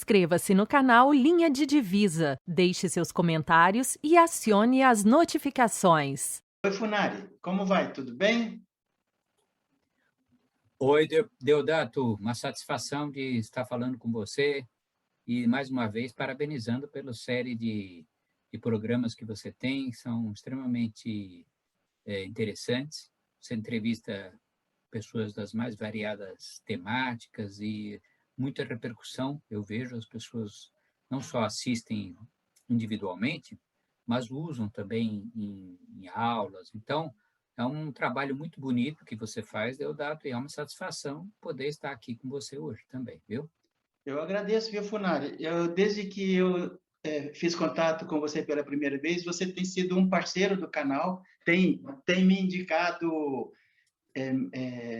Inscreva-se no canal Linha de Divisa, deixe seus comentários e acione as notificações. Oi, Funari, como vai? Tudo bem? Oi, Deodato, uma satisfação de estar falando com você e, mais uma vez, parabenizando pela série de programas que você tem, são extremamente interessantes. Você entrevista pessoas das mais variadas temáticas e muita repercussão. Eu vejo as pessoas não só assistem individualmente, mas usam também em aulas. Então, é um trabalho muito bonito que você faz, Deodato, e é uma satisfação poder estar aqui com você hoje também, viu? Eu agradeço, viu, Funari? Desde que eu fiz contato com você pela primeira vez, você tem sido um parceiro do canal, tem me indicado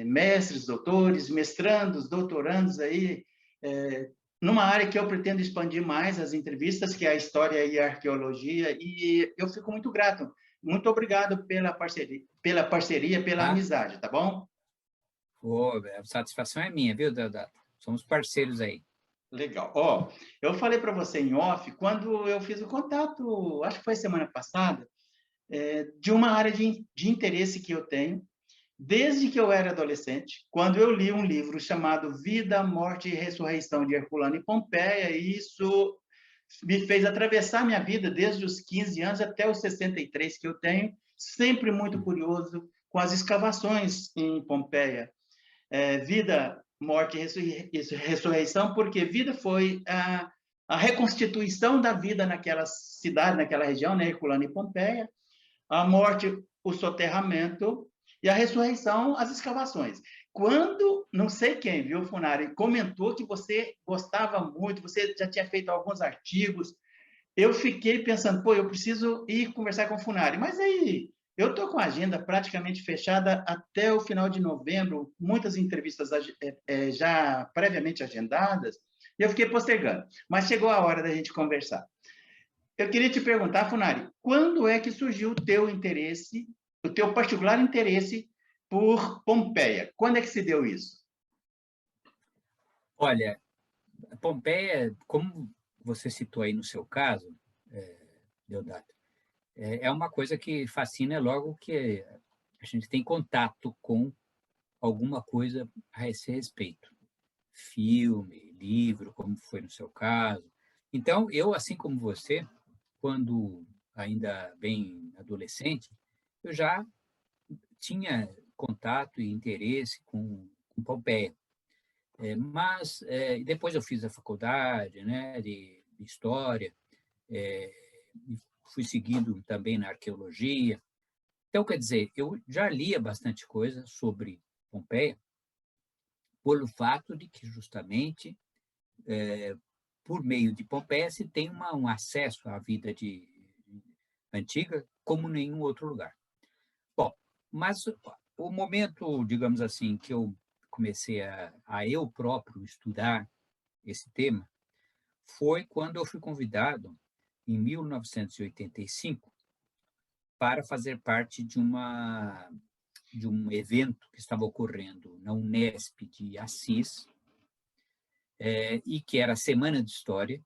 mestres, doutores, mestrandos, doutorandos aí, numa área que eu pretendo expandir mais as entrevistas, que é a história e a arqueologia, e eu fico muito grato. Muito obrigado pela Ah, amizade, tá bom? a satisfação é minha, viu, Deodato? Somos parceiros aí. Legal. Ó, eu falei para você em off, quando eu fiz o contato, acho que foi semana passada, de uma área de interesse que eu tenho, desde que eu era adolescente, quando eu li um livro chamado Vida, Morte e Ressurreição de Herculano e Pompeia, e isso me fez atravessar minha vida desde os 15 anos até os 63 que eu tenho, sempre muito curioso com as escavações em Pompeia. Vida, morte e ressurreição, porque vida foi a reconstituição da vida naquela cidade, naquela região, né, Herculano e Pompeia, a morte, o soterramento, e a ressurreição, as escavações. Quando, não sei quem, viu, Funari, comentou que você gostava muito, você já tinha feito alguns artigos, eu fiquei pensando, pô, eu preciso ir conversar com o Funari. Mas aí, eu estou com a agenda praticamente fechada até o final de novembro, muitas entrevistas já previamente agendadas, e eu fiquei postergando. Mas chegou a hora da gente conversar. Eu queria te perguntar, Funari, quando é que surgiu o teu interesse, o teu particular interesse por Pompeia? Quando é que se deu isso? Olha, Pompeia, como você citou aí no seu caso, Deodato, é uma coisa que fascina logo que a gente tem contato com alguma coisa a esse respeito. Filme, livro, como foi no seu caso. Então, eu, assim como você, quando ainda bem adolescente, eu já tinha contato e interesse com Pompeia. Depois eu fiz a faculdade, né, de História, e fui seguindo também na arqueologia. Então, quer dizer, eu já lia bastante coisa sobre Pompeia, pelo fato de que, justamente, por meio de Pompeia, se tem um acesso à vida antiga como nenhum outro lugar. Bom, mas o momento, digamos assim, que eu comecei a eu próprio estudar esse tema foi quando eu fui convidado, em 1985, para fazer parte de um evento que estava ocorrendo na Unesp de Assis, e que era a Semana de História.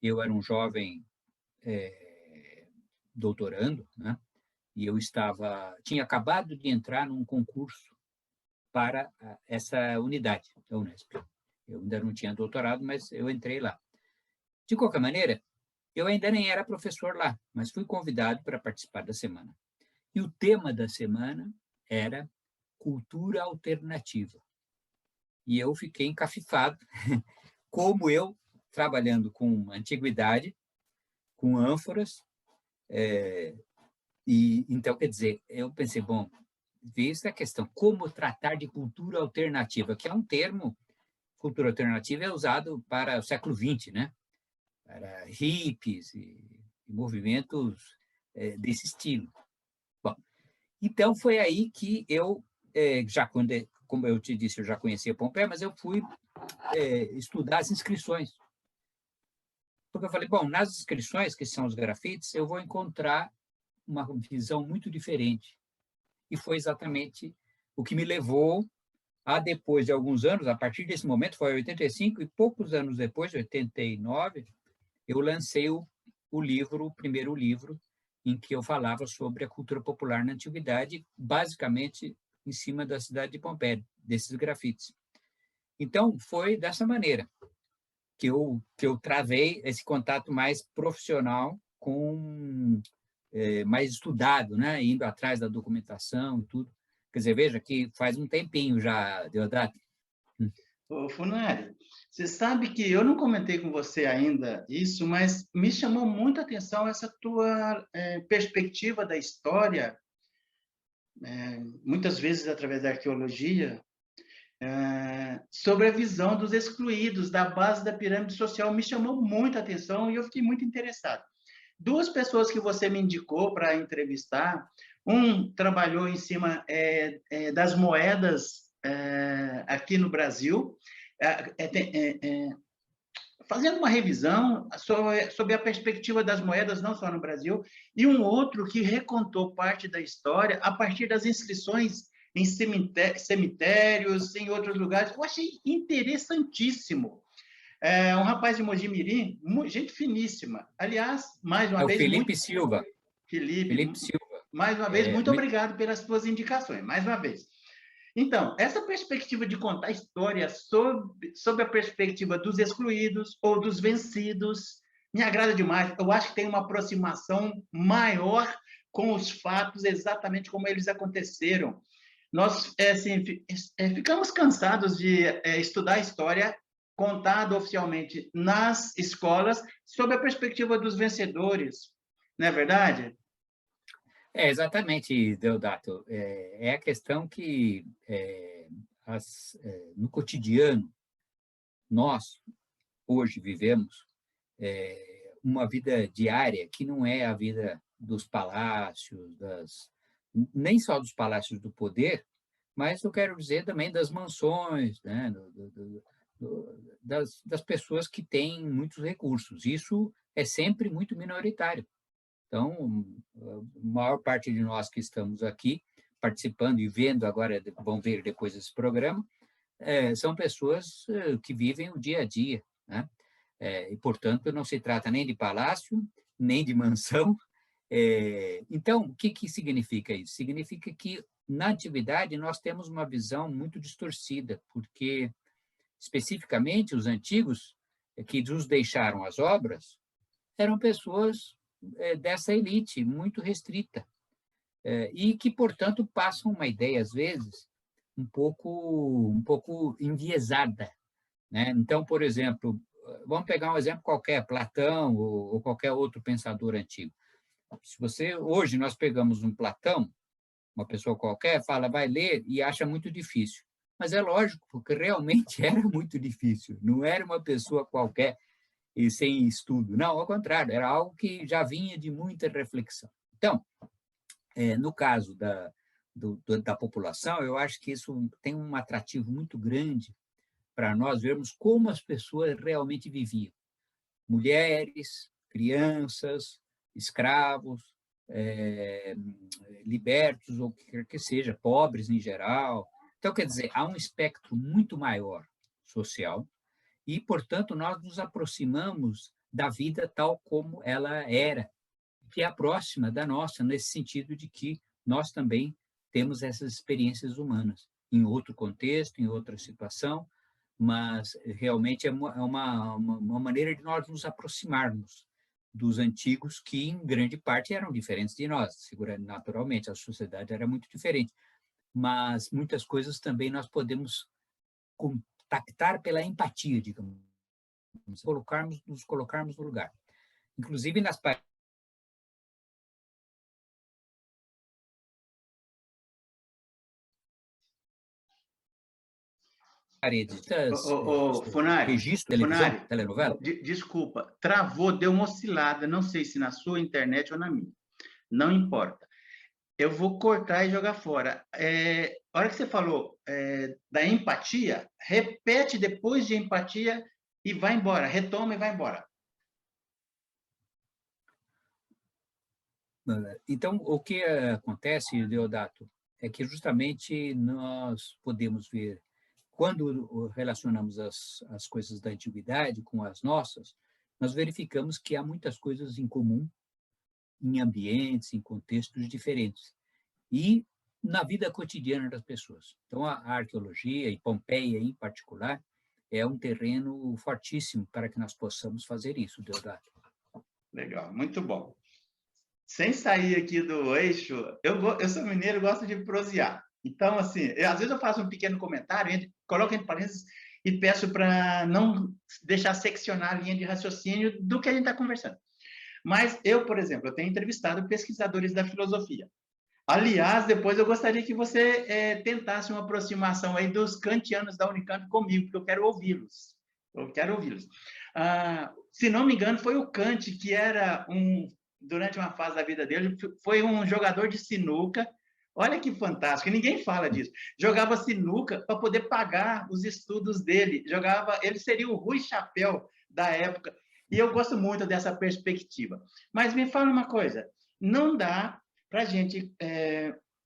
Eu era um jovem doutorando, né? E eu tinha acabado de entrar num concurso para essa unidade da Unesp. Eu ainda não tinha doutorado, mas eu entrei lá. De qualquer maneira, eu ainda nem era professor lá, mas fui convidado para participar da semana. E o tema da semana era cultura alternativa. E eu fiquei encafifado, como eu, trabalhando com antiguidade, com ânforas, e então, quer dizer, eu pensei, bom, vista a questão, como tratar de cultura alternativa, que é um termo, cultura alternativa é usado para o século XX, né? Para hippies e movimentos desse estilo. Bom, então foi aí que eu, como eu te disse, eu já conhecia Pompeia, mas eu fui estudar as inscrições. Porque eu falei, bom, nas inscrições, que são os grafites, eu vou encontrar uma visão muito diferente. E foi exatamente o que me levou depois de alguns anos, a partir desse momento, foi em 85, e poucos anos depois, 89, eu lancei o primeiro livro, em que eu falava sobre a cultura popular na antiguidade, basicamente em cima da cidade de Pompeia, desses grafites. Então, foi dessa maneira que eu travei esse contato mais profissional com mais estudado, né? Indo atrás da documentação e tudo. Quer dizer, veja que faz um tempinho já, Deodato. Ô, Funari, você sabe que eu não comentei com você ainda isso, mas me chamou muito a atenção essa tua perspectiva da história, muitas vezes através da arqueologia, sobre a visão dos excluídos, da base da pirâmide social, me chamou muito a atenção e eu fiquei muito interessado. Duas pessoas que você me indicou para entrevistar, um trabalhou em cima das moedas aqui no Brasil, fazendo uma revisão sobre a perspectiva das moedas, não só no Brasil, e um outro que recontou parte da história a partir das inscrições em cemitérios, em outros lugares. Eu achei interessantíssimo. Um rapaz de Mojimirim, gente finíssima. Aliás, mais uma É o vez, Felipe Silva. Felipe, Silva. mais uma vez, muito obrigado pelas suas indicações, mais uma vez. Então, essa perspectiva de contar história sob a perspectiva dos excluídos ou dos vencidos me agrada demais. Eu acho que tem uma aproximação maior com os fatos exatamente como eles aconteceram. Nós assim, ficamos cansados de estudar a história contada oficialmente nas escolas sob a perspectiva dos vencedores, não é verdade? Exatamente, Deodato. É a questão que, no cotidiano, nós, hoje, vivemos uma vida diária que não é a vida dos palácios, nem só dos palácios do poder, mas eu quero dizer também das mansões, né? Das pessoas que têm muitos recursos. Isso é sempre muito minoritário. Então, a maior parte de nós que estamos aqui participando e vendo agora, vão ver depois esse programa, são pessoas que vivem o dia a dia, né? E, portanto, não se trata nem de palácio, nem de mansão. Então, o que significa isso? Significa que, na antiguidade, nós temos uma visão muito distorcida, porque, especificamente, os antigos que nos deixaram as obras eram pessoas dessa elite muito restrita e que, portanto, passam uma ideia, às vezes, um pouco enviesada, né? Então, por exemplo, vamos pegar um exemplo qualquer, Platão ou qualquer outro pensador antigo. Se hoje nós pegamos um Platão, uma pessoa qualquer, vai ler e acha muito difícil. Mas é lógico, porque realmente era muito difícil. Não era uma pessoa qualquer e sem estudo. Não, ao contrário, era algo que já vinha de muita reflexão. Então, no caso da população, eu acho que isso tem um atrativo muito grande para nós vermos como as pessoas realmente viviam. Mulheres, crianças, escravos, libertos, ou o que quer que seja, pobres em geral. Então, quer dizer, há um espectro muito maior social e, portanto, nós nos aproximamos da vida tal como ela era, que é próxima da nossa, nesse sentido de que nós também temos essas experiências humanas, em outro contexto, em outra situação, mas realmente é uma maneira de nós nos aproximarmos dos antigos, que em grande parte eram diferentes de nós, naturalmente, a sociedade era muito diferente, mas muitas coisas também nós podemos contactar pela empatia, digamos, nos colocarmos no lugar. Inclusive nas paredes, Funari, registro, televisão, telenovela. Desculpa, travou, deu uma oscilada, não sei se na sua internet ou na minha, não importa. Eu vou cortar e jogar fora. A hora que você falou da empatia, repete depois de empatia e vai embora, retoma e vai embora. Então, o que acontece, Deodato, é que justamente nós podemos ver quando relacionamos as coisas da antiguidade com as nossas, nós verificamos que há muitas coisas em comum em ambientes, em contextos diferentes. E na vida cotidiana das pessoas. Então, a arqueologia, e Pompeia em particular, é um terreno fortíssimo para que nós possamos fazer isso, Deodato. Legal, muito bom. Sem sair aqui do eixo, eu sou mineiro, gosto de prosear. Então, assim, às vezes eu faço um pequeno comentário, coloco entre parênteses e peço para não deixar seccionar a linha de raciocínio do que a gente está conversando. Mas eu, por exemplo, eu tenho entrevistado pesquisadores da filosofia. Aliás, depois eu gostaria que você tentasse uma aproximação aí dos kantianos da Unicamp comigo, porque eu quero ouvi-los. Eu quero ouvi-los. Se não me engano, foi o Kant que era durante uma fase da vida dele, foi um jogador de sinuca. Olha que fantástico, ninguém fala disso. Jogava sinuca para poder pagar os estudos dele. Ele seria o Rui Chapéu da época. E eu gosto muito dessa perspectiva. Mas me fala uma coisa, não dá para a gente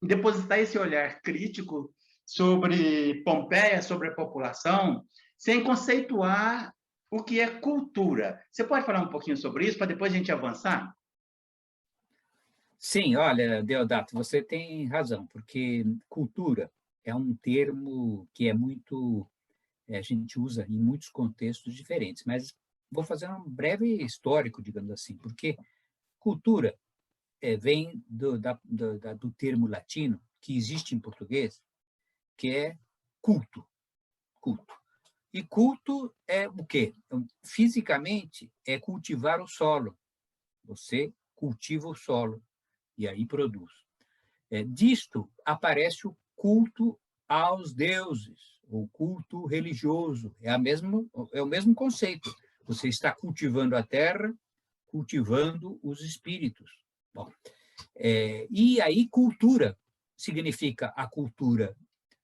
depositar esse olhar crítico sobre Pompeia, sobre a população, sem conceituar o que é cultura. Você pode falar um pouquinho sobre isso, para depois a gente avançar? Sim, olha, Deodato, você tem razão, porque cultura é um termo que é muito, a gente usa em muitos contextos diferentes, mas vou fazer um breve histórico, digamos assim, porque cultura vem do termo latino, que existe em português, que é culto. Culto. E culto é o quê? Fisicamente, é cultivar o solo. Você cultiva o solo e aí produz. Disto aparece o culto aos deuses, o culto religioso. É o mesmo conceito. Você está cultivando a terra, cultivando os espíritos. Bom, e aí cultura significa a cultura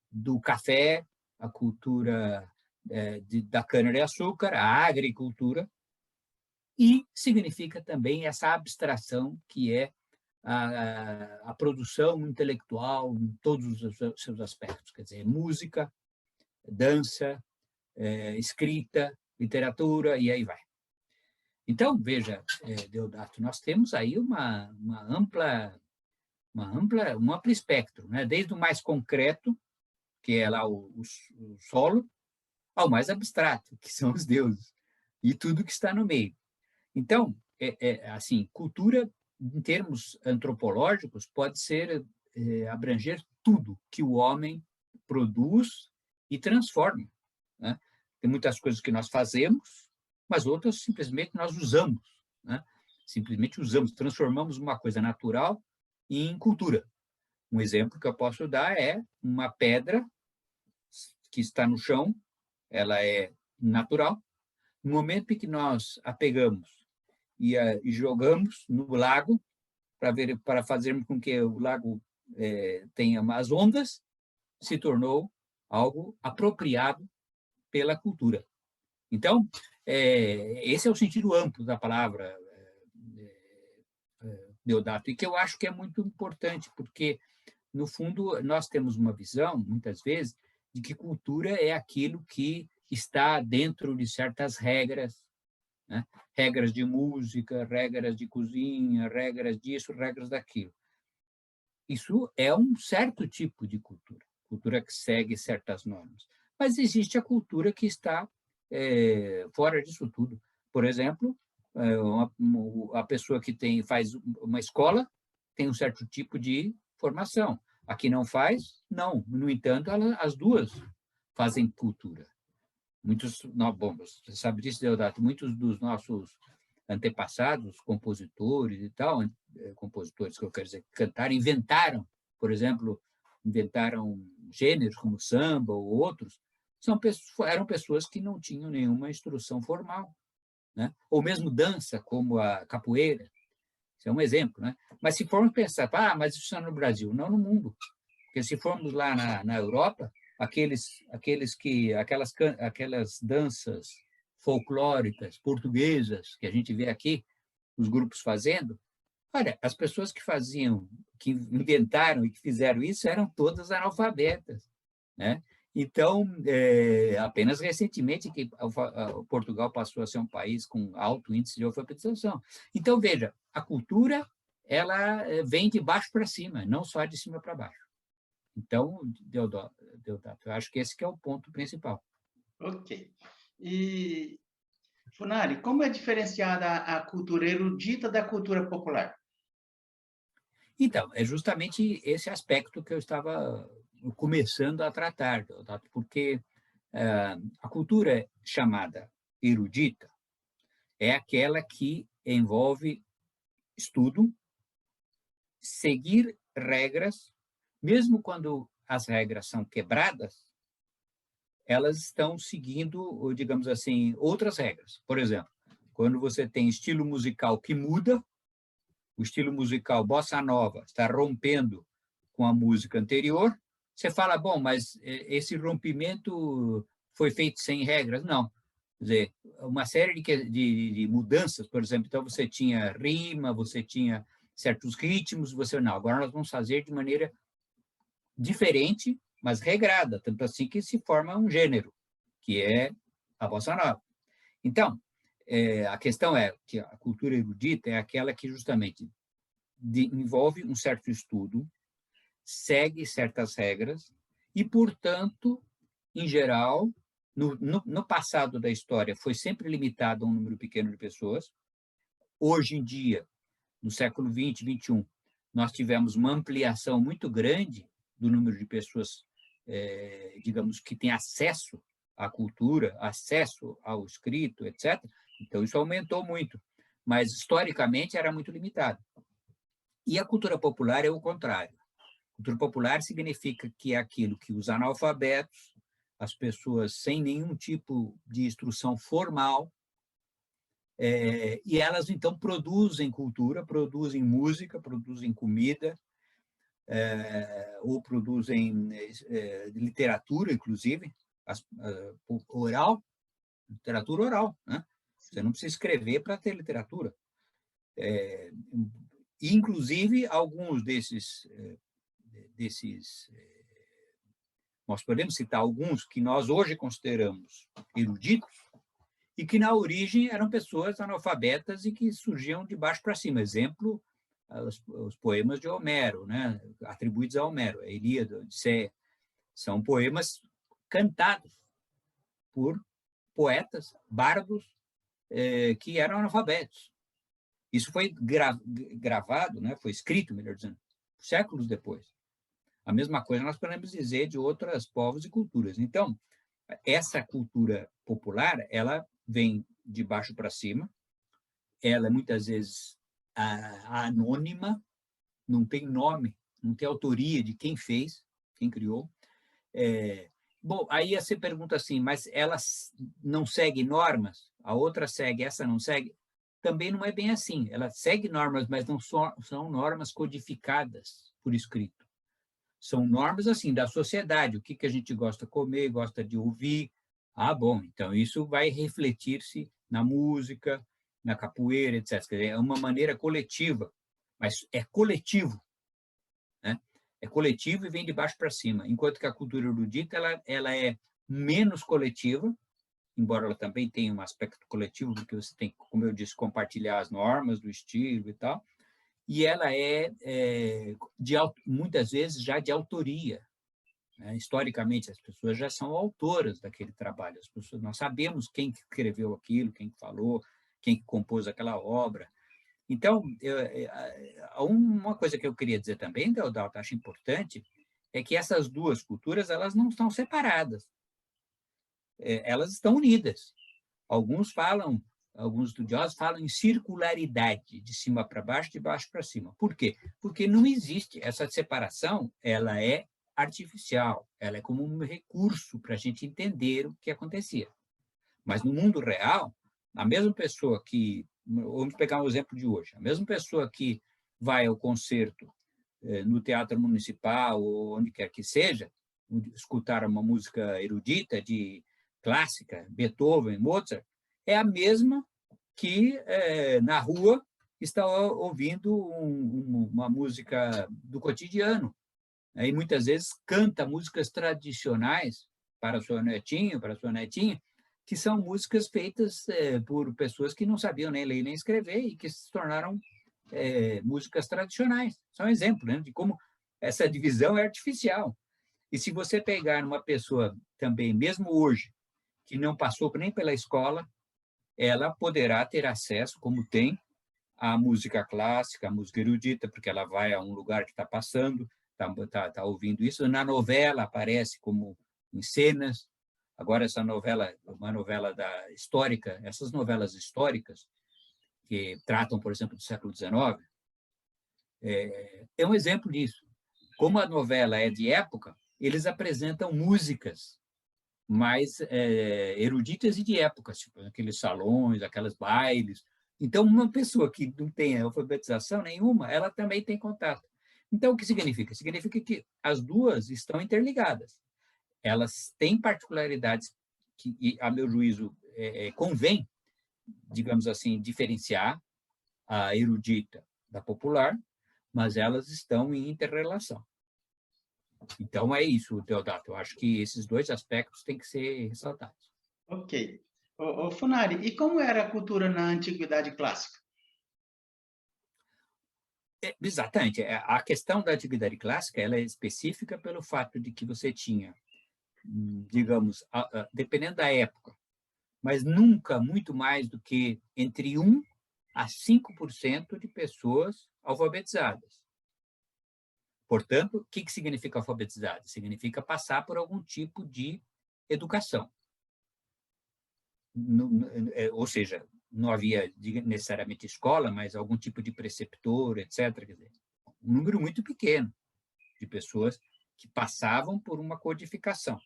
do café, a cultura da cana-de-açúcar, a agricultura, e significa também essa abstração que é a produção intelectual em todos os seus aspectos, quer dizer, música, dança, escrita, literatura, e aí vai. Então, veja, Deodato, nós temos aí um amplo espectro, né? Desde o mais concreto, que é lá o solo, ao mais abstrato, que são os deuses, e tudo que está no meio. Então, assim, cultura, em termos antropológicos, pode abranger tudo que o homem produz e transforma, né? Tem muitas coisas que nós fazemos, mas outras simplesmente nós usamos, né? Simplesmente usamos, transformamos uma coisa natural em cultura. Um exemplo que eu posso dar é uma pedra que está no chão, ela é natural. No momento em que nós a pegamos e jogamos no lago, para fazermos com que o lago tenha mais ondas, se tornou algo apropriado pela cultura. Então, esse é o sentido amplo da palavra, Deodato, e que eu acho que é muito importante, porque, no fundo, nós temos uma visão, muitas vezes, de que cultura é aquilo que está dentro de certas regras, né? Regras de música, regras de cozinha, regras disso, regras daquilo. Isso é um certo tipo de cultura que segue certas normas. Mas existe a cultura que está fora disso tudo. Por exemplo, a pessoa que faz uma escola tem um certo tipo de formação. A que não faz, não. No entanto, as duas fazem cultura. Bom, você sabe disso, Deodato, muitos dos nossos antepassados, compositores e tal, compositores que eu quero dizer, cantaram, inventaram, por exemplo, inventaram gêneros como samba ou outros, eram pessoas que não tinham nenhuma instrução formal, né? Ou mesmo dança, como a capoeira, isso é um exemplo, né? Mas se formos pensar, mas isso é no Brasil, não no mundo, porque se formos lá na Europa, aquelas danças folclóricas portuguesas que a gente vê aqui, os grupos fazendo, olha, as pessoas que inventaram e que fizeram isso eram todas analfabetas, né? Então, apenas recentemente que Portugal passou a ser um país com alto índice de alfabetização. Então, veja, a cultura ela vem de baixo para cima, não só de cima para baixo. Então, Deodato, eu acho que esse que é o ponto principal. Ok. E, Funari, como é diferenciada a cultura erudita da cultura popular? Então, é justamente esse aspecto que eu estava começando a tratar, Deodato, porque a cultura chamada erudita é aquela que envolve estudo, seguir regras, mesmo quando as regras são quebradas, elas estão seguindo, digamos assim, outras regras. Por exemplo, quando você tem estilo musical que muda, o estilo musical bossa nova está rompendo com a música anterior, você fala, bom, mas esse rompimento foi feito sem regras? Não. Quer dizer, uma série de mudanças, por exemplo, então você tinha rima, você tinha certos ritmos, você não, agora nós vamos fazer de maneira diferente, mas regrada, tanto assim que se forma um gênero, que é a bossa nova. Então, a questão é que a cultura erudita é aquela que justamente envolve um certo estudo, segue certas regras e, portanto, em geral, no passado da história foi sempre limitado a um número pequeno de pessoas. Hoje em dia, no século XX, XXI, nós tivemos uma ampliação muito grande do número de pessoas, digamos, que têm acesso à cultura, acesso ao escrito, etc. Então, isso aumentou muito, mas historicamente era muito limitado. E a cultura popular é o contrário. Cultura popular significa que é aquilo que os analfabetos, as pessoas sem nenhum tipo de instrução formal, e elas, então, produzem cultura, produzem música, produzem comida, ou produzem literatura, inclusive, oral, literatura oral, né? Você não precisa escrever para ter literatura. Inclusive, alguns desses nós podemos citar alguns que nós hoje consideramos eruditos e que, na origem, eram pessoas analfabetas e que surgiam de baixo para cima. Exemplo, os poemas de Homero, né? Atribuídos a Homero, a Ilíada, a Odisseia. São poemas cantados por poetas, bardos, que eram analfabetos. Isso foi gravado, né? Foi escrito, melhor dizendo, séculos depois. A mesma coisa nós podemos dizer de outros povos e culturas. Então, essa cultura popular, ela vem de baixo para cima, ela é muitas vezes anônima, não tem nome, não tem autoria de quem fez, quem criou. Bom, aí você pergunta assim, mas ela não segue normas? A outra segue, essa não segue? Também não é bem assim. Ela segue normas, mas não são normas codificadas por escrito. São normas, assim, da sociedade, o que a gente gosta de comer, gosta de ouvir. Ah, bom, então isso vai refletir-se na música, na capoeira, etc. É uma maneira coletiva, mas é coletivo, né? É coletivo e vem de baixo para cima, enquanto que a cultura erudita ela é menos coletiva, embora ela também tenha um aspecto coletivo, porque você tem, como eu disse, compartilhar as normas do estilo e tal, e ela muitas vezes já de autoria, né? Historicamente, as pessoas já são autoras daquele trabalho, nós sabemos quem escreveu aquilo, quem falou, quem compôs aquela obra. Então, uma coisa que eu queria dizer também, Deodato, acho importante, é que essas duas culturas elas não estão separadas, elas estão unidas. Alguns estudiosos falam em circularidade, de cima para baixo, de baixo para cima. Por quê? Porque não existe essa separação, ela é artificial, ela é como um recurso para a gente entender o que acontecia. Mas no mundo real, a mesma pessoa que, vamos pegar um exemplo de hoje, a mesma pessoa que vai ao concerto no Teatro Municipal ou onde quer que seja, escutar uma música erudita, clássica, Beethoven, Mozart, é a mesma que na rua está ouvindo uma música do cotidiano, né? E muitas vezes canta músicas tradicionais para seu netinho, para sua netinha, que são músicas feitas por pessoas que não sabiam nem ler nem escrever e que se tornaram músicas tradicionais. São um exemplo, né, de como essa divisão é artificial. E se você pegar uma pessoa também, mesmo hoje, que não passou nem pela escola, ela poderá ter acesso, como tem, à música clássica, à música erudita, porque ela vai a um lugar que está passando, está ouvindo isso. Na novela aparece como em cenas. Agora, essa novela, uma novela histórica, essas novelas históricas, que tratam, por exemplo, do século XIX, é um exemplo disso. Como a novela é de época, eles apresentam músicas mais eruditas e de época, tipo aqueles salões, aquelas bailes. Então, uma pessoa que não tem alfabetização nenhuma, ela também tem contato. Então, o que significa? Significa que as duas estão interligadas. Elas têm particularidades que, a meu juízo, convém, digamos assim, diferenciar a erudita da popular, mas elas estão em interrelação. Então, é isso, Deodato. Eu acho que esses dois aspectos têm que ser ressaltados. Ok. Funari, e como era a cultura na Antiguidade Clássica? Exatamente. A questão da Antiguidade Clássica ela é específica pelo fato de que você tinha, digamos, dependendo da época, mas nunca muito mais do que entre 1 a 5% de pessoas alfabetizadas. Portanto, o que significa alfabetizado? Significa passar por algum tipo de educação. Ou seja, não havia necessariamente escola, mas algum tipo de preceptor, etc. Quer dizer, um número muito pequeno de pessoas que passavam por uma codificação.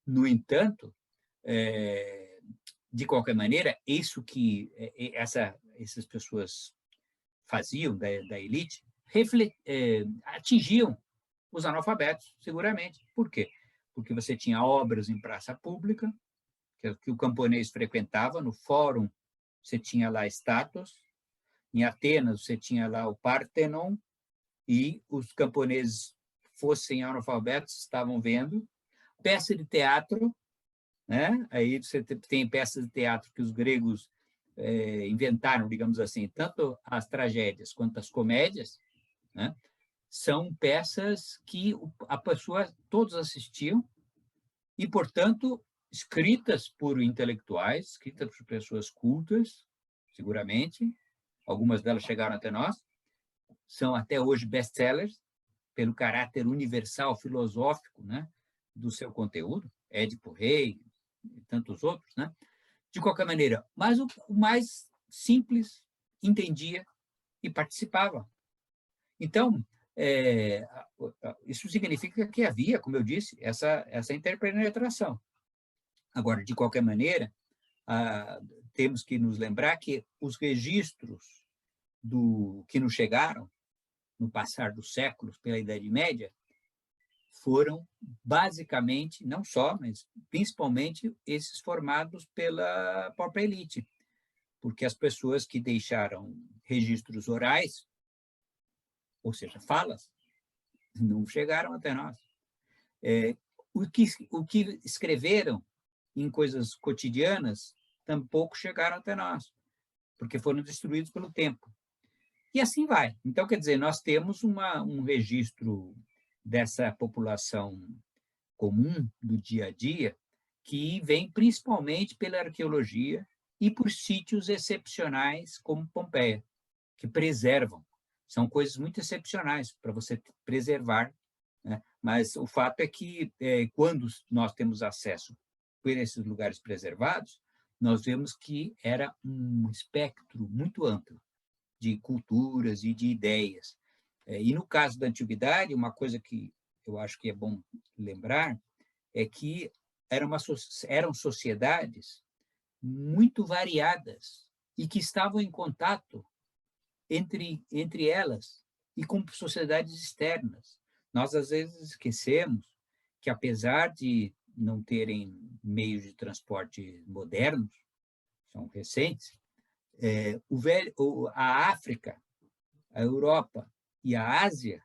No entanto, de qualquer maneira, isso que essas pessoas faziam da elite atingiam os analfabetos, seguramente. Por quê? Porque você tinha obras em praça pública, que o camponês frequentava. No fórum, você tinha lá estátuas. Em Atenas, você tinha lá o Partenon, e os camponeses, fossem analfabetos, estavam vendo. Peça de teatro, né? Aí você tem peças de teatro que os gregos inventaram, digamos assim, tanto as tragédias quanto as comédias, né? São peças que todos assistiam e, portanto, escritas por intelectuais, escritas por pessoas cultas, seguramente. Algumas delas chegaram até nós. São até hoje best-sellers pelo caráter universal, filosófico, né, do seu conteúdo. Édipo Rei e tantos outros, né? De qualquer maneira, mas o mais simples entendia e participava. Então, isso significa que havia, como eu disse, essa interpenetração. Agora, de qualquer maneira, temos que nos lembrar que os registros que nos chegaram no passar dos séculos pela Idade Média foram basicamente, não só, mas principalmente esses formados pela própria elite, porque as pessoas que deixaram registros orais, ou seja, falas, não chegaram até nós. O que escreveram em coisas cotidianas tampouco chegaram até nós, porque foram destruídos pelo tempo. E assim vai. Então, quer dizer, nós temos um registro dessa população comum do dia a dia que vem principalmente pela arqueologia e por sítios excepcionais como Pompeia, que preservam. São coisas muito excepcionais para você preservar, né? Mas o fato é que, quando nós temos acesso por esses lugares preservados, nós vemos que era um espectro muito amplo de culturas e de ideias. E no caso da antiguidade, uma coisa que eu acho que é bom lembrar é que eram sociedades muito variadas e que estavam em contato entre elas e com sociedades externas. Nós, às vezes, esquecemos que, apesar de não terem meios de transporte modernos, são recentes, a África, a Europa e a Ásia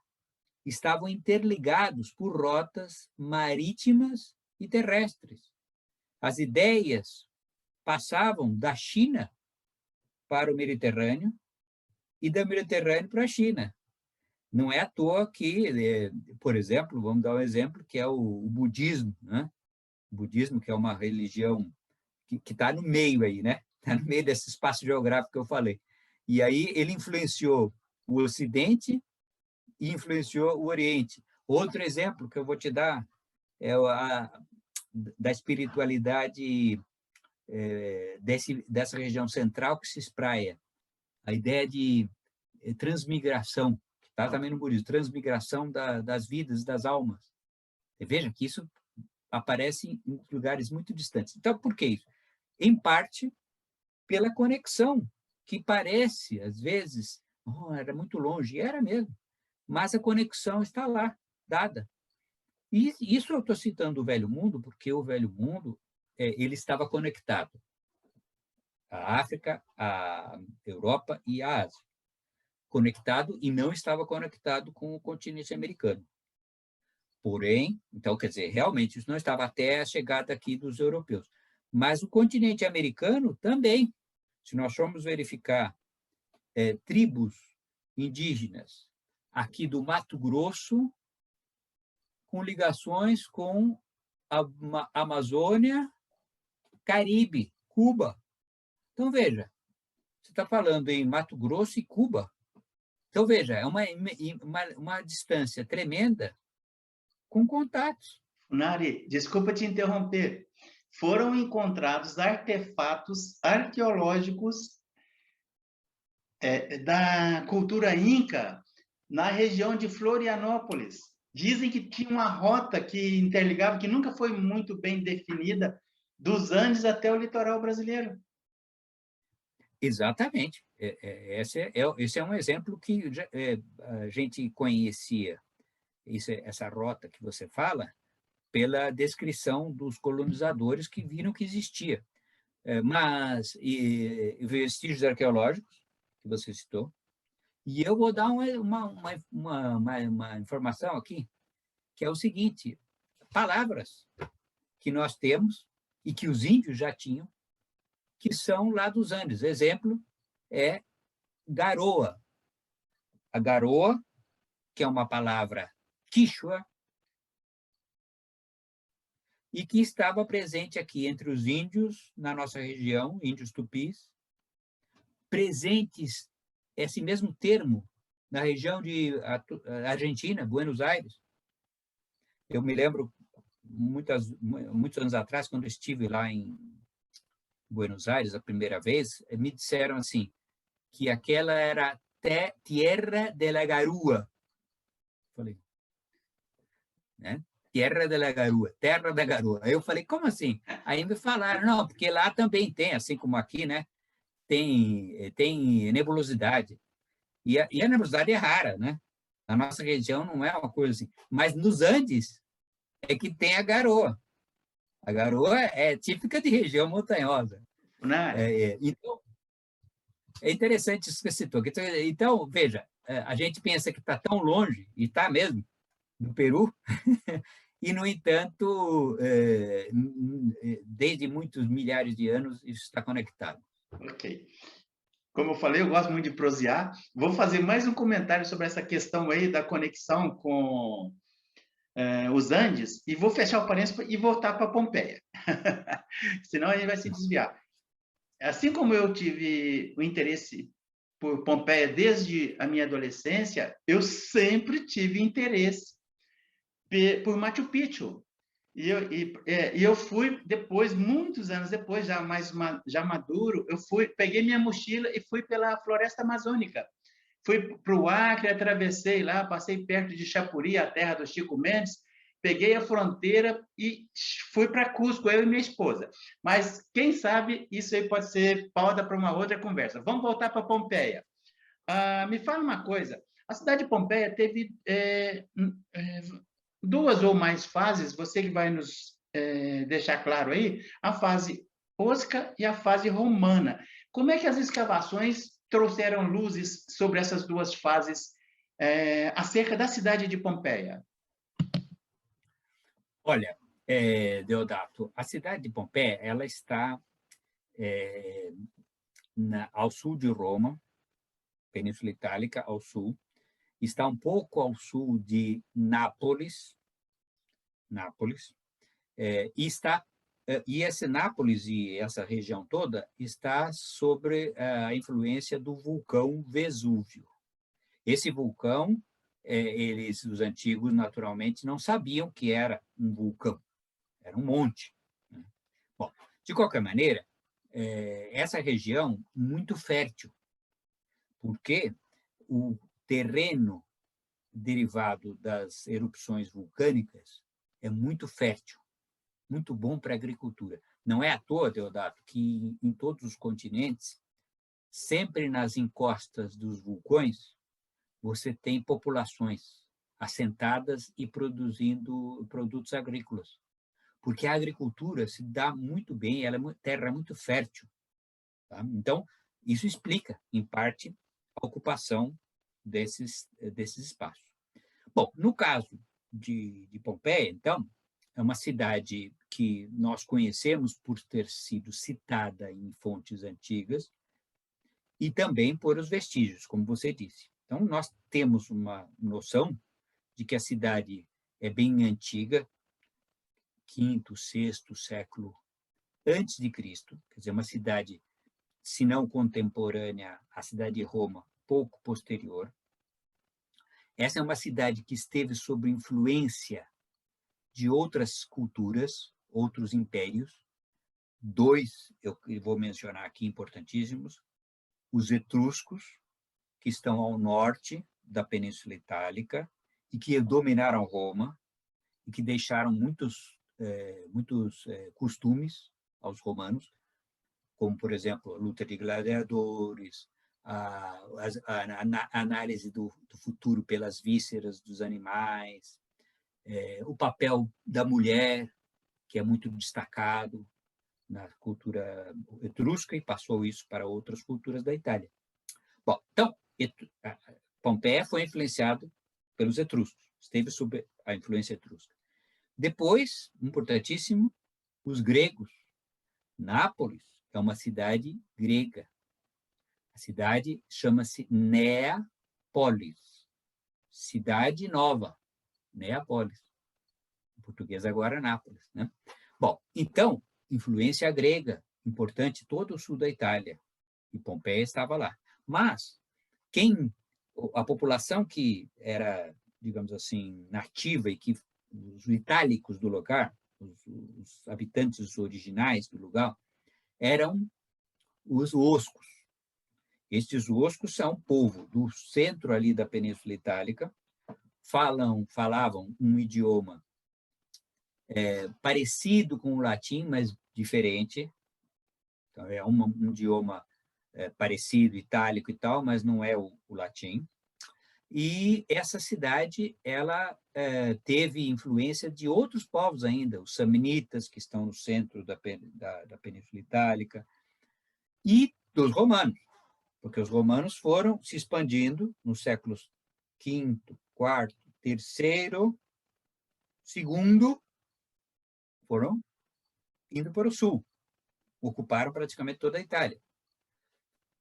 estavam interligados por rotas marítimas e terrestres. As ideias passavam da China para o Mediterrâneo e do Mediterrâneo para a China. Não é à toa que, por exemplo, vamos dar um exemplo, que é o budismo, né? O budismo, que é uma religião que está no meio aí, né? Está no meio desse espaço geográfico que eu falei. E aí ele influenciou o Ocidente e influenciou o Oriente. Outro exemplo que eu vou te dar é da espiritualidade dessa região central que se espraia. A ideia de transmigração, que está também no budismo, transmigração das vidas, das almas. E veja que isso aparece em lugares muito distantes. Então, por que isso? Em parte, pela conexão, que parece, às vezes, era muito longe, e era mesmo, mas a conexão está lá, dada. E isso eu estou citando o Velho Mundo, porque o Velho Mundo ele estava conectado à África, à Europa e à Ásia. Conectado e não estava conectado com o continente americano. Porém, então, quer dizer, realmente isso não estava até a chegada aqui dos europeus. Mas o continente americano também. Se nós formos verificar tribos indígenas aqui do Mato Grosso, com ligações com a Amazônia, Caribe, Cuba. Então, veja, você está falando em Mato Grosso e Cuba. Então, veja, é uma distância tremenda com contatos. Funari, desculpa te interromper. Foram encontrados artefatos arqueológicos da cultura inca na região de Florianópolis. Dizem que tinha uma rota que interligava, que nunca foi muito bem definida, dos Andes até o litoral brasileiro. Exatamente. Esse é um exemplo que a gente conhecia, essa rota que você fala, pela descrição dos colonizadores que viram que existia. Mas vestígios arqueológicos, que você citou, e eu vou dar uma informação aqui, que é o seguinte: palavras que nós temos e que os índios já tinham, que são lá dos Andes. Exemplo é garoa. A garoa, que é uma palavra quichua, e que estava presente aqui entre os índios, na nossa região, índios tupis, presentes, esse mesmo termo, na região de Argentina, Buenos Aires. Eu me lembro, muitos anos atrás, quando eu estive lá em Buenos Aires, a primeira vez, me disseram assim, que aquela era Tierra de la Garua. Falei, né? Terra da Garoa, Terra da Garoa. Aí eu falei, como assim? Aí me falaram, não, porque lá também tem, assim como aqui, né? Tem nebulosidade. E a nebulosidade é rara, né? Na nossa região não é uma coisa assim. Mas nos Andes é que tem a garoa. A garoa é típica de região montanhosa. Então, é interessante isso que você citou. Então, veja, a gente pensa que está tão longe, e está mesmo, do Peru, e, no entanto, desde muitos milhares de anos, isso está conectado. Ok. Como eu falei, eu gosto muito de prosear. Vou fazer mais um comentário sobre essa questão aí da conexão com os Andes, e vou fechar o parênteses e voltar para Pompeia. Senão a gente vai se desviar. Assim como eu tive o interesse por Pompeia desde a minha adolescência, eu sempre tive interesse por Machu Picchu. E eu fui depois, muitos anos depois, já maduro, peguei minha mochila e fui pela floresta amazônica. Fui para o Acre, atravessei lá, passei perto de Chapuri, a terra do Chico Mendes, peguei a fronteira e fui para Cusco, eu e minha esposa. Mas, quem sabe, isso aí pode ser pauta para uma outra conversa. Vamos voltar para Pompeia. Me fala uma coisa, a cidade de Pompeia teve duas ou mais fases, você que vai nos deixar claro aí, a fase osca e a fase romana. Como é que as escavações trouxeram luzes sobre essas duas fases acerca da cidade de Pompeia? Olha, Deodato, a cidade de Pompeia, ela está ao sul de Roma, Península Itálica, ao sul, está um pouco ao sul de Nápoles, e esse Nápoles e essa região toda está sobre a influência do vulcão Vesúvio. Esse vulcão, os antigos, naturalmente, não sabiam que era um vulcão, era um monte, né? Bom, de qualquer maneira, essa região muito fértil, porque o terreno derivado das erupções vulcânicas é muito fértil, muito bom para a agricultura. Não é à toa, Deodato, que em todos os continentes, sempre nas encostas dos vulcões, você tem populações assentadas e produzindo produtos agrícolas. Porque a agricultura se dá muito bem, ela é uma terra muito fértil. Tá? Então, isso explica, em parte, a ocupação desses espaços. Bom, no caso de Pompeia, então, é uma cidade que nós conhecemos por ter sido citada em fontes antigas e também por os vestígios, como você disse. Então, nós temos uma noção de que a cidade é bem antiga, quinto, sexto século antes de Cristo, quer dizer, uma cidade, se não contemporânea à cidade de Roma, pouco posterior. Essa é uma cidade que esteve sob influência de outras culturas, outros impérios. Dois, eu vou mencionar aqui, importantíssimos: os etruscos, que estão ao norte da Península Itálica e que dominaram Roma e que deixaram muitos costumes aos romanos, como, por exemplo, a luta de gladiadores, a análise do futuro pelas vísceras dos animais, o papel da mulher, que é muito destacado na cultura etrusca e passou isso para outras culturas da Itália. Bom, então, Pompeia foi influenciado pelos etruscos, esteve sob a influência etrusca. Depois, importantíssimo, os gregos. Nápoles é uma cidade grega. A cidade chama-se Neápolis, cidade nova, Neápolis. Em português agora, Nápoles, né? Bom, então, influência grega, importante, todo o sul da Itália, e Pompeia estava lá. Mas a população que era, digamos assim, nativa e que os itálicos do lugar, os habitantes originais do lugar, eram os oscos. Estes oscos são um povo do centro ali da Península Itálica, falavam um idioma parecido com o latim, mas diferente. Então, é um idioma parecido, itálico e tal, mas não é o latim. E essa cidade, ela teve influência de outros povos ainda, os samnitas, que estão no centro da Península Itálica, e dos romanos, porque os romanos foram se expandindo nos séculos V, IV, III, II, foram indo para o sul, ocuparam praticamente toda a Itália.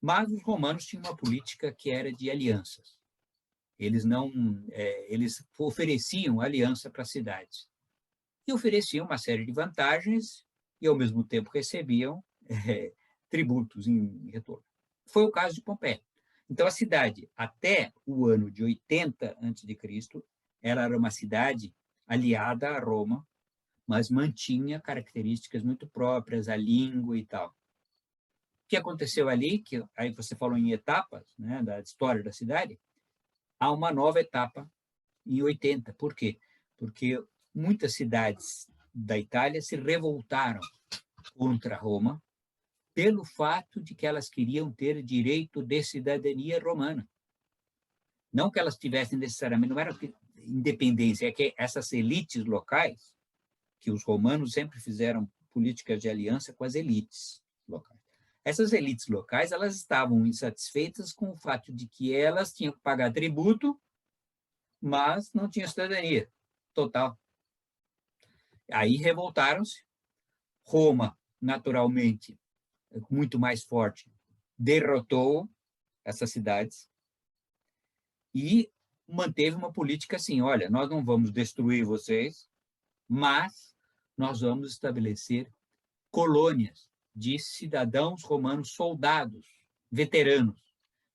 Mas os romanos tinham uma política que era de alianças. Eles ofereciam aliança para as cidades. E ofereciam uma série de vantagens e, ao mesmo tempo, recebiam tributos em retorno. Foi o caso de Pompeia. Então, a cidade, até o ano de 80 a.C., ela era uma cidade aliada a Roma, mas mantinha características muito próprias, a língua e tal. O que aconteceu ali, que aí você falou em etapas, né, da história da cidade, há uma nova etapa em 80. Por quê? Porque muitas cidades da Itália se revoltaram contra Roma pelo fato de que elas queriam ter direito de cidadania romana. Não que elas tivessem necessariamente, não era independência, é que essas elites locais, que os romanos sempre fizeram políticas de aliança com as elites locais. Essas elites locais, elas estavam insatisfeitas com o fato de que elas tinham que pagar tributo, mas não tinham cidadania total. Aí revoltaram-se. Roma, naturalmente, muito mais forte, derrotou essas cidades e manteve uma política assim, olha, nós não vamos destruir vocês, mas nós vamos estabelecer colônias de cidadãos romanos, soldados, veteranos.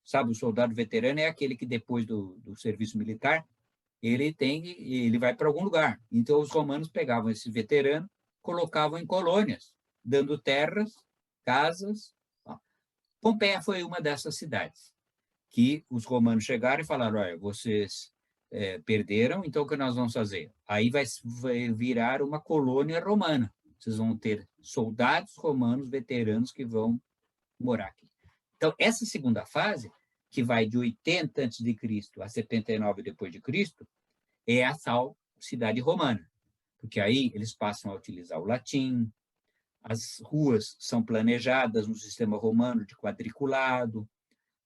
Sabe, o soldado veterano é aquele que depois do serviço militar, ele vai para algum lugar. Então, os romanos pegavam esse veterano, colocavam em colônias, dando terras, casas. Pompeia foi uma dessas cidades que os romanos chegaram e falaram, olha, vocês perderam, então o que nós vamos fazer? Aí vai virar uma colônia romana. Vocês vão ter soldados romanos veteranos que vão morar aqui. Então, essa segunda fase, que vai de 80 a.C. a 79 depois de Cristo, é a tal cidade romana, porque aí eles passam a utilizar o latim, as ruas são planejadas no sistema romano de quadriculado,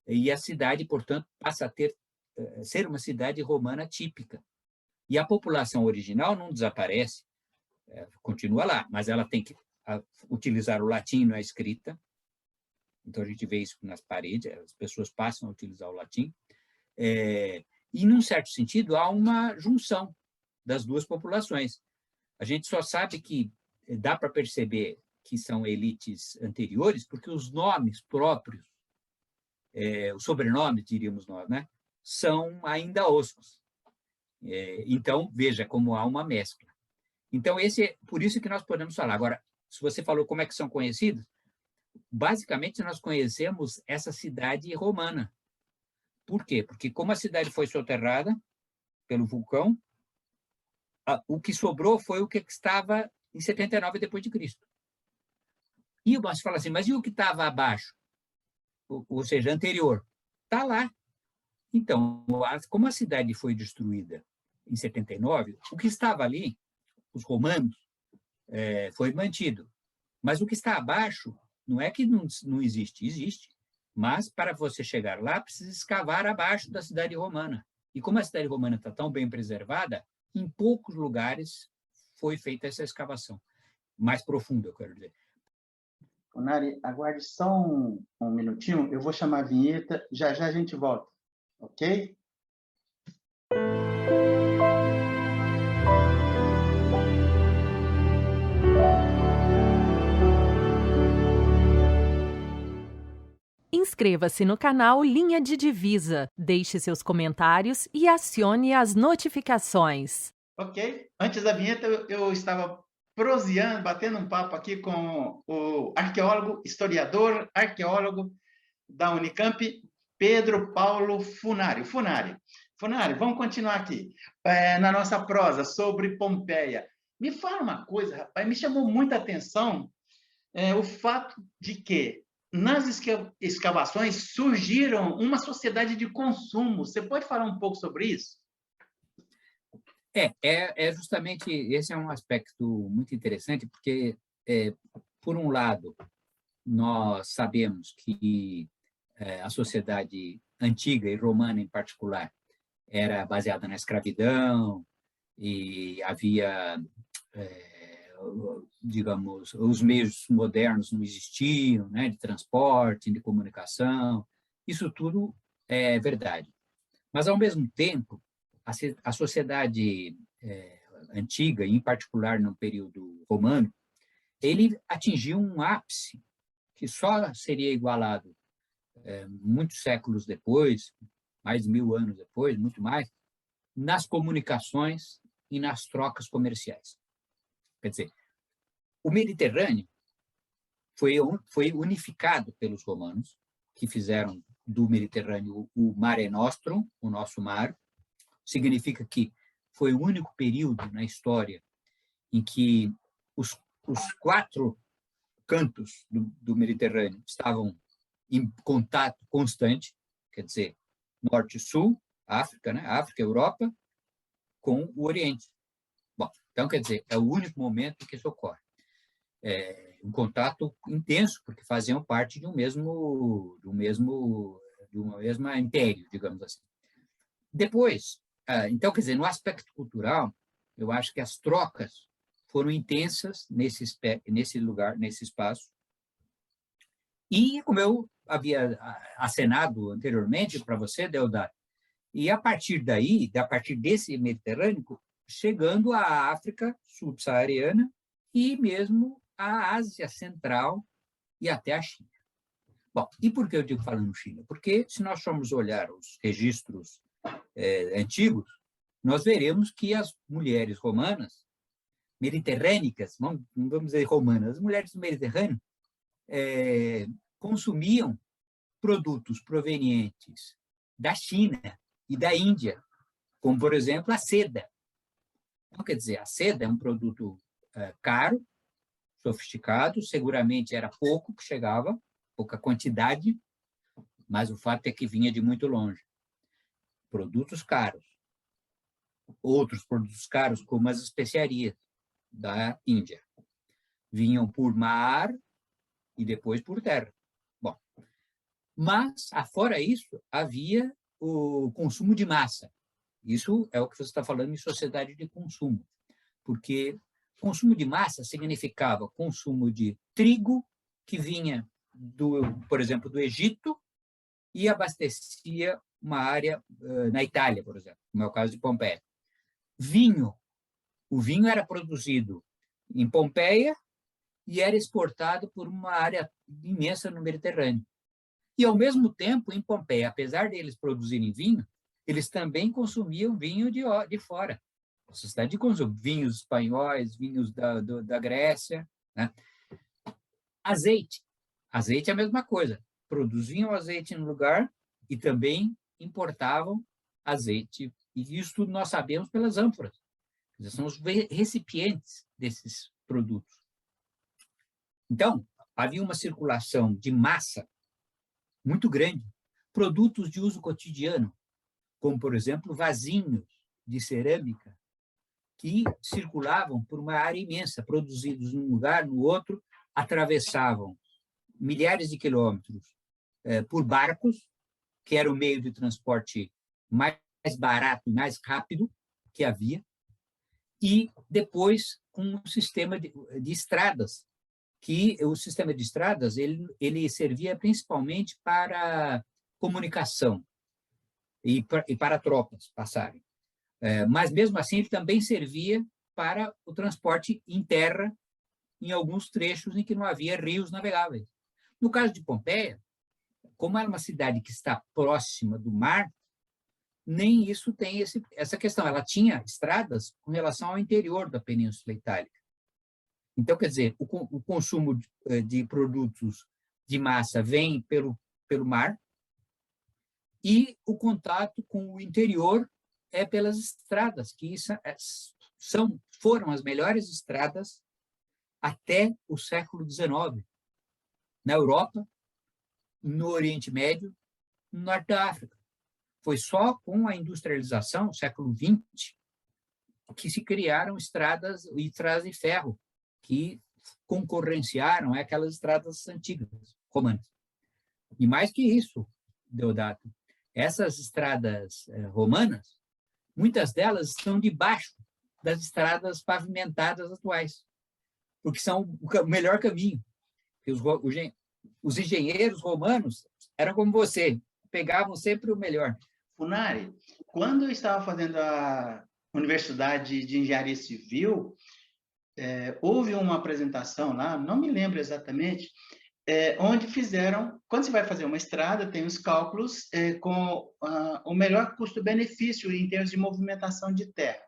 e a cidade, portanto, passa a ser uma cidade romana típica. E a população original não desaparece, continua lá, mas ela tem que utilizar o latim na escrita. Então, a gente vê isso nas paredes, as pessoas passam a utilizar o latim. E, num certo sentido, há uma junção das duas populações. A gente só sabe que dá para perceber que são elites anteriores, porque os nomes próprios, os sobrenomes, diríamos nós, né, são ainda oscos. Então, veja como há uma mescla. Então, por isso que nós podemos falar. Agora, se você falou como é que são conhecidos, basicamente nós conhecemos essa cidade romana. Por quê? Porque como a cidade foi soterrada pelo vulcão, o que sobrou foi o que estava em 79 depois de Cristo. E você fala assim, mas e o que estava abaixo? Ou seja, anterior? Está lá. Então, como a cidade foi destruída em 79, o que estava ali, os romanos, foi mantido. Mas o que está abaixo não é que não existe, existe. Mas, para você chegar lá, precisa escavar abaixo da cidade romana. E como a cidade romana está tão bem preservada, em poucos lugares foi feita essa escavação. Mais profunda, eu quero dizer. Funari, aguarde só um minutinho, eu vou chamar a vinheta, já já a gente volta, ok? Inscreva-se no canal Linha de Divisa, deixe seus comentários e acione as notificações. Ok, antes da vinheta eu estava proseando, batendo um papo aqui com o arqueólogo, historiador, arqueólogo da Unicamp, Pedro Paulo Funari. Funari, vamos continuar aqui na nossa prosa sobre Pompeia. Me fala uma coisa, rapaz, me chamou muita atenção o fato de que nas escavações surgiram uma sociedade de consumo. Você pode falar um pouco sobre isso? Justamente esse é um aspecto muito interessante, porque, por um lado, nós sabemos que a sociedade antiga e romana, em particular, era baseada na escravidão e havia, digamos, os meios modernos não existiam, né, de transporte, de comunicação. Isso tudo é verdade. Mas, ao mesmo tempo, a sociedade antiga, em particular no período romano, ele atingiu um ápice que só seria igualado muitos séculos depois, mais de 1000 anos depois, muito mais, nas comunicações e nas trocas comerciais. Quer dizer, o Mediterrâneo foi unificado pelos romanos, que fizeram do Mediterrâneo o Mare Nostrum, o nosso mar. Significa que foi o único período na história em que os 4 cantos do Mediterrâneo estavam em contato constante, quer dizer, norte e sul, África, né? África, Europa, com o Oriente. Bom, então, quer dizer, é o único momento que isso ocorre. Um contato intenso, porque faziam parte de uma mesma império, digamos assim. Depois, então, quer dizer, no aspecto cultural, eu acho que as trocas foram intensas nesse lugar, nesse espaço. E, como eu havia acenado anteriormente para você, Deodato, e a partir daí, a partir desse Mediterrâneo, chegando à África subsaariana e mesmo à Ásia Central e até a China. Bom, e por que eu digo falando China? Porque se nós formos olhar os registros antigos, nós veremos que as mulheres romanas, mediterrânicas, vamos dizer romanas, as mulheres do Mediterrâneo, consumiam produtos provenientes da China e da Índia, como, por exemplo, a seda. Então, quer dizer, a seda é um produto caro, sofisticado, seguramente era pouco que chegava, pouca quantidade, mas o fato é que vinha de muito longe. Produtos caros. Outros produtos caros, como as especiarias da Índia, vinham por mar e depois por terra. Bom, mas, afora isso, havia o consumo de massa. Isso é o que você está falando em sociedade de consumo, porque consumo de massa significava consumo de trigo que vinha, por exemplo, do Egito e abastecia uma área na Itália, por exemplo, como é o caso de Pompeia. Vinho. O vinho era produzido em Pompeia e era exportado por uma área imensa no Mediterrâneo. E, ao mesmo tempo, em Pompeia, apesar deles produzirem vinho, eles também consumiam vinho de fora. A sociedade de consumo, vinhos espanhóis, vinhos da Grécia. Né? Azeite. Azeite é a mesma coisa. Produziam azeite no lugar e também importavam azeite. E isso tudo nós sabemos pelas ânforas. São os recipientes desses produtos. Então, havia uma circulação de massa muito grande, produtos de uso cotidiano, como, por exemplo, vasinhos de cerâmica, que circulavam por uma área imensa, produzidos num lugar, no outro, atravessavam milhares de quilômetros por barcos, que era o meio de transporte mais barato e mais rápido que havia, e depois com um sistema de estradas, que o sistema de estradas ele servia principalmente para comunicação e para tropas passarem. Mas, mesmo assim, ele também servia para o transporte em terra em alguns trechos em que não havia rios navegáveis. No caso de Pompeia, como é uma cidade que está próxima do mar, nem isso tem essa questão. Ela tinha estradas com relação ao interior da Península Itálica. Então, quer dizer, o consumo de produtos de massa vem pelo mar e o contato com o interior é pelas estradas, que foram as melhores estradas até o século XIX, na Europa, no Oriente Médio, no Norte da África. Foi só com a industrialização, século XX, que se criaram estradas de ferro, que concorrenciaram aquelas estradas antigas, romanas. E mais que isso, Deodato, essas estradas romanas, muitas delas estão debaixo das estradas pavimentadas atuais, porque são o melhor caminho. Os engenheiros romanos eram como você, pegavam sempre o melhor. Funari, quando eu estava fazendo a Universidade de Engenharia Civil, houve uma apresentação lá, não me lembro exatamente, onde fizeram, quando você vai fazer uma estrada, tem os cálculos com o melhor custo-benefício em termos de movimentação de terra.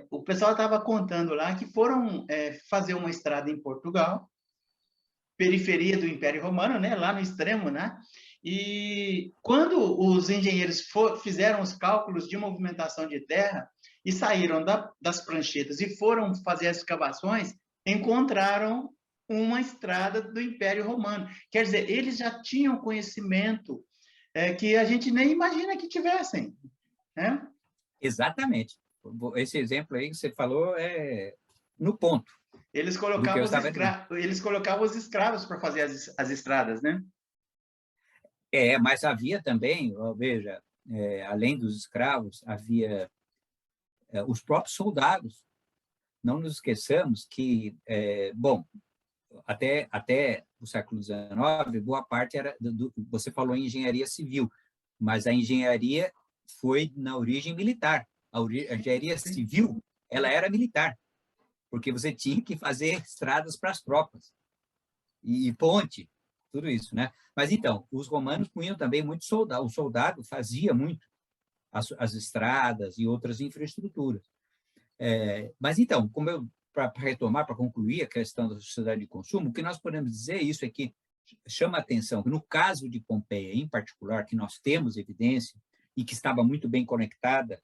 O pessoal estava contando lá que foram fazer uma estrada em Portugal, periferia do Império Romano, né, lá no extremo, né? E quando os engenheiros fizeram os cálculos de movimentação de terra e saíram das pranchetas e foram fazer as escavações, encontraram uma estrada do Império Romano. Quer dizer, eles já tinham conhecimento que a gente nem imagina que tivessem. Né? Exatamente. Esse exemplo aí que você falou é no ponto. Eles colocavam os escravos para fazer as estradas, né? Mas havia também, veja, além dos escravos, havia os próprios soldados não nos esqueçamos que, bom, até o século XIX, boa parte era, você falou em engenharia civil, mas a engenharia foi na origem militar. A engenharia civil, ela era militar, porque você tinha que fazer estradas para as tropas, e ponte, tudo isso, né? Mas, então, os romanos punham também muito soldado, o soldado fazia muito as estradas e outras infraestruturas. Mas, então, para retomar, para concluir a questão da sociedade de consumo, o que nós podemos dizer isso é que chama a atenção que, no caso de Pompeia, em particular, que nós temos evidência e que estava muito bem conectada,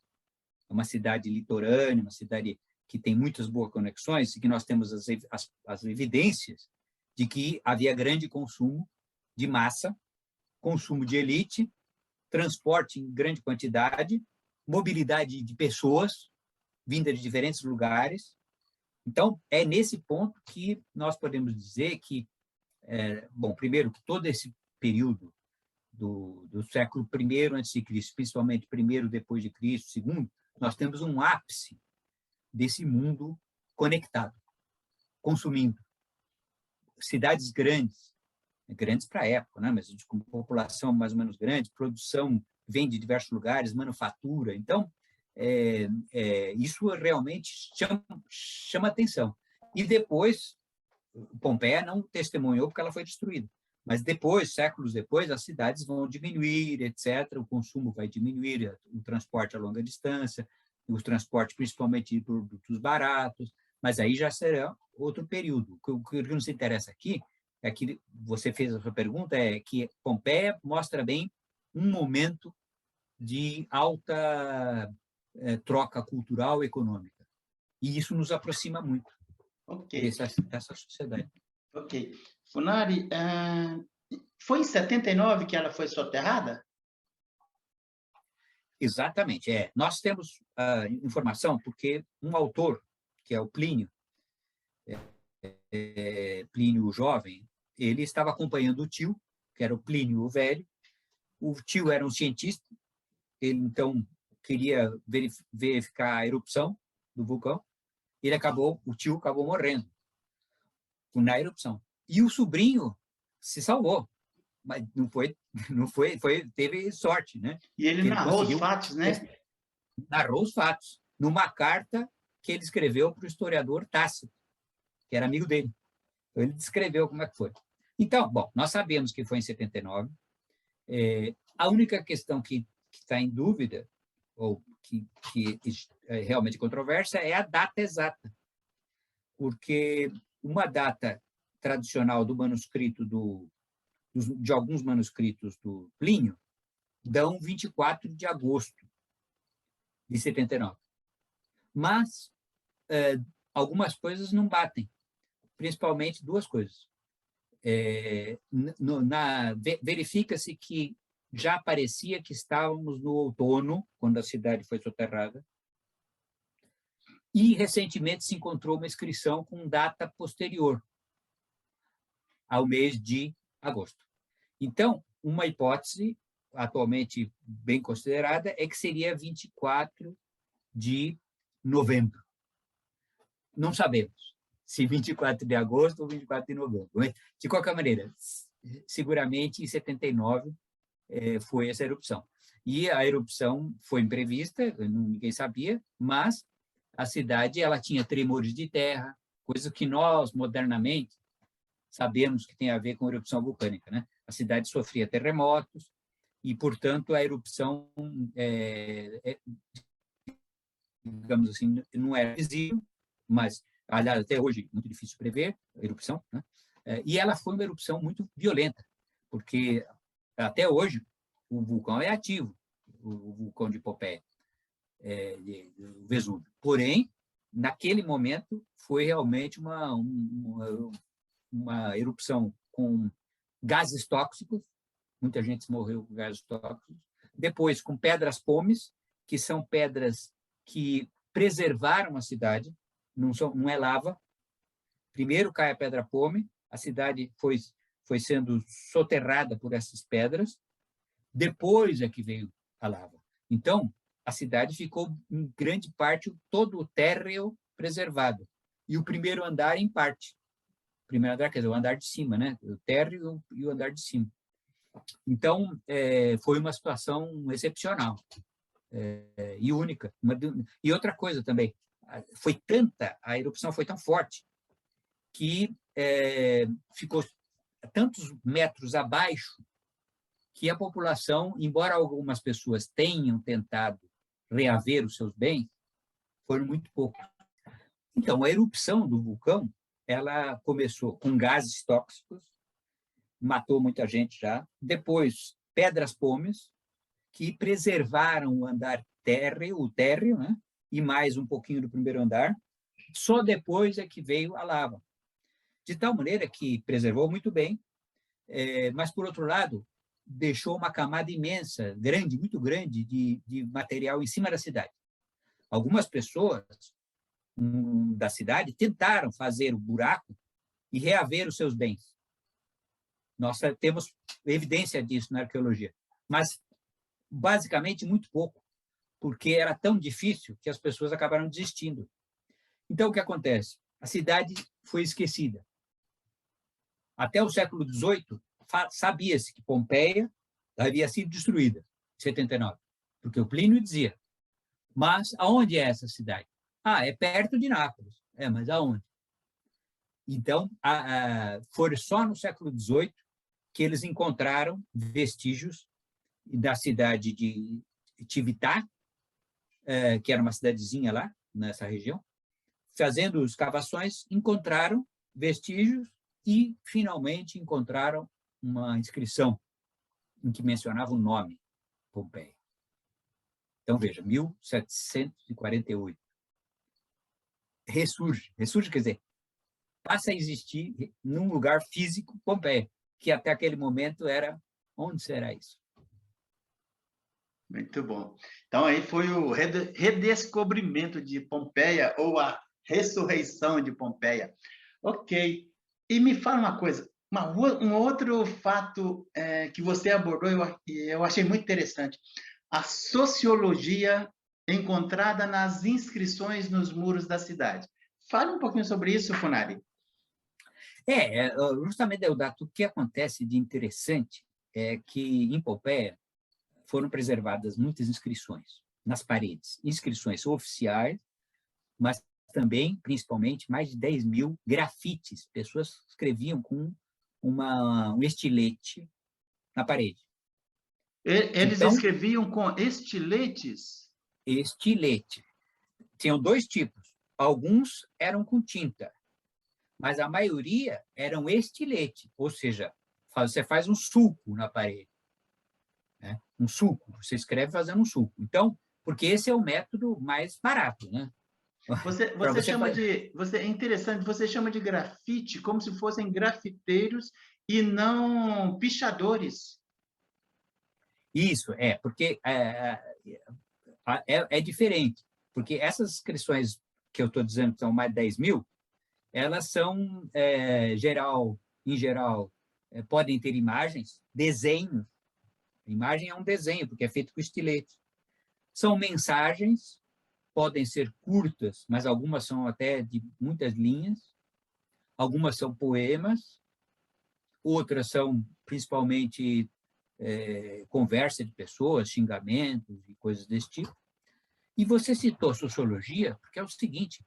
é uma cidade litorânea, uma cidade que tem muitas boas conexões, e que nós temos as evidências de que havia grande consumo de massa, consumo de elite, transporte em grande quantidade, mobilidade de pessoas vinda de diferentes lugares. Então, é nesse ponto que nós podemos dizer que, bom, primeiro, que todo esse período do século I a.C., principalmente primeiro depois de Cristo, segundo, nós temos um ápice desse mundo conectado, consumindo. Cidades grandes para a época, né? Mas com população mais ou menos grande, produção vem de diversos lugares, manufatura. Então, isso realmente chama atenção. E depois, Pompeia não testemunhou porque ela foi destruída. Mas depois, séculos depois, as cidades vão diminuir, etc. O consumo vai diminuir, o transporte a longa distância, o transporte principalmente de produtos baratos, mas aí já será outro período. O que nos interessa aqui é que você fez a sua pergunta, é que Pompeia mostra bem um momento de alta troca cultural e econômica. E isso nos aproxima muito dessa sociedade. Ok. Funari, foi em 79 que ela foi soterrada? Exatamente. Nós temos informação porque um autor, que é o Plínio, Plínio o Jovem, ele estava acompanhando o tio, que era o Plínio o Velho. O tio era um cientista, ele, então, queria verificar a erupção do vulcão. O tio acabou morrendo na erupção. E o sobrinho se salvou, mas teve sorte, né? E ele narrou os fatos, né? Narrou os fatos, numa carta que ele escreveu para o historiador Tácito, que era amigo dele. Então, ele descreveu como é que foi. Então, bom, nós sabemos que foi em 79. A única questão que está em dúvida, ou que é realmente controversa, é a data exata. Porque uma data tradicional do manuscrito de alguns manuscritos do Plínio dão 24 de agosto de 79. Mas algumas coisas não batem, principalmente duas coisas. Verifica-se que já parecia que estávamos no outono, quando a cidade foi soterrada, e recentemente se encontrou uma inscrição com data posterior ao mês de agosto. Então, uma hipótese atualmente bem considerada é que seria 24 de novembro. Não sabemos se 24 de agosto ou 24 de novembro. De qualquer maneira, seguramente em 79 foi essa erupção. E a erupção foi imprevista, ninguém sabia, mas a cidade ela tinha tremores de terra, coisa que nós, modernamente, sabemos que tem a ver com erupção vulcânica, né? A cidade sofria terremotos e, portanto, a erupção, digamos assim, não era visível, mas, aliás, até hoje, muito difícil prever a erupção, né? E ela foi uma erupção muito violenta, porque até hoje o vulcão é ativo, o vulcão de Pompeia, o Vesúvio. Porém, naquele momento, foi realmente uma erupção com gases tóxicos, muita gente morreu com gases tóxicos. Depois, com pedras pomes, que são pedras que preservaram a cidade, não é lava. Primeiro cai a pedra pome, a cidade foi sendo soterrada por essas pedras, depois é que veio a lava. Então, a cidade ficou, em grande parte, todo o térreo preservado. E o primeiro andar, em parte. O primeiro andar, quer dizer, o andar de cima, né? O térreo e o andar de cima. Então, foi uma situação excepcional e única. E outra coisa também, a erupção foi tão forte que ficou tantos metros abaixo que a população, embora algumas pessoas tenham tentado reaver os seus bens, foram muito poucos. Então, a erupção do vulcão, ela começou com gases tóxicos, matou muita gente já. Depois, pedras pómeas, que preservaram o andar térreo, né? E mais um pouquinho do primeiro andar. Só depois é que veio a lava. De tal maneira que preservou muito bem, mas, por outro lado, deixou uma camada imensa, grande, muito grande, de material em cima da cidade. Algumas pessoas da cidade tentaram fazer o buraco e reaver os seus bens. Nós temos evidência disso na arqueologia, mas basicamente muito pouco, porque era tão difícil que as pessoas acabaram desistindo. Então, o que acontece? A cidade foi esquecida. Até o século XVIII, sabia-se que Pompeia havia sido destruída, em 79, porque o Plínio dizia. Mas aonde é essa cidade? É perto de Nápoles. Mas aonde? Então, foi só no século XVIII que eles encontraram vestígios da cidade de Tivitá, que era uma cidadezinha lá, nessa região. Fazendo escavações, encontraram vestígios e, finalmente, encontraram uma inscrição em que mencionava o nome Pompeia. Então, veja, 1748. Ressurge, quer dizer, passa a existir num lugar físico Pompeia, que até aquele momento era, onde será isso? Muito bom. Então, aí foi o redescobrimento de Pompeia, ou a ressurreição de Pompeia. Ok. E me fala uma coisa, um outro fato que você abordou, eu achei muito interessante. A sociologia encontrada nas inscrições nos muros da cidade. Fale um pouquinho sobre isso, Funari. Justamente, Deodato, o que acontece de interessante é que, em Pompeia, foram preservadas muitas inscrições nas paredes, inscrições oficiais, mas também, principalmente, mais de 10 mil grafites. Pessoas escreviam com um estilete na parede. Eles escreviam com estiletes? Estilete. Tinham dois tipos. Alguns eram com tinta, mas a maioria eram estilete, ou seja, você faz um sulco na parede. Né? Um sulco, você escreve fazendo um sulco. Então, porque esse é o método mais barato, né? É interessante, você chama de grafite como se fossem grafiteiros e não pichadores. Isso, porque é diferente, porque essas inscrições que eu estou dizendo que são mais de 10 mil, elas são, em geral, podem ter imagens, desenhos. A imagem é um desenho, porque é feito com estilete. São mensagens, podem ser curtas, mas algumas são até de muitas linhas. Algumas são poemas, outras são principalmente conversa de pessoas, xingamentos e coisas desse tipo. E você citou sociologia, porque é o seguinte,